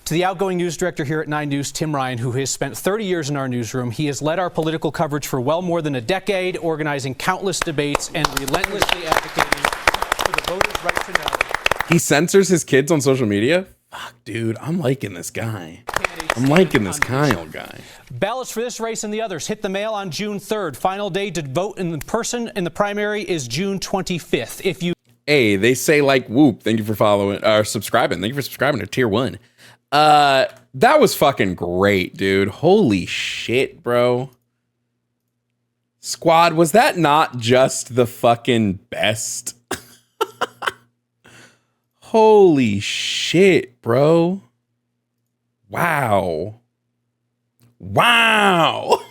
to the outgoing news director here at 9 News, Tim Ryan, who has spent 30 years in our newsroom. He has led our political coverage for well more than a decade, organizing countless debates and relentlessly advocating for the voters' right to know. He censors his kids on social media? Fuck, dude, I'm liking this guy. I'm liking this Kyle guy. Ballots for this race and the others hit the mail on June 3rd. Final day to vote in person in the primary is June 25th. If you they say like whoop. Thank you for following or subscribing. Thank you for subscribing to Tier 1. That was fucking great, dude. Holy shit, bro. Squad, was that not just the fucking best? Holy shit, bro. Wow. Wow.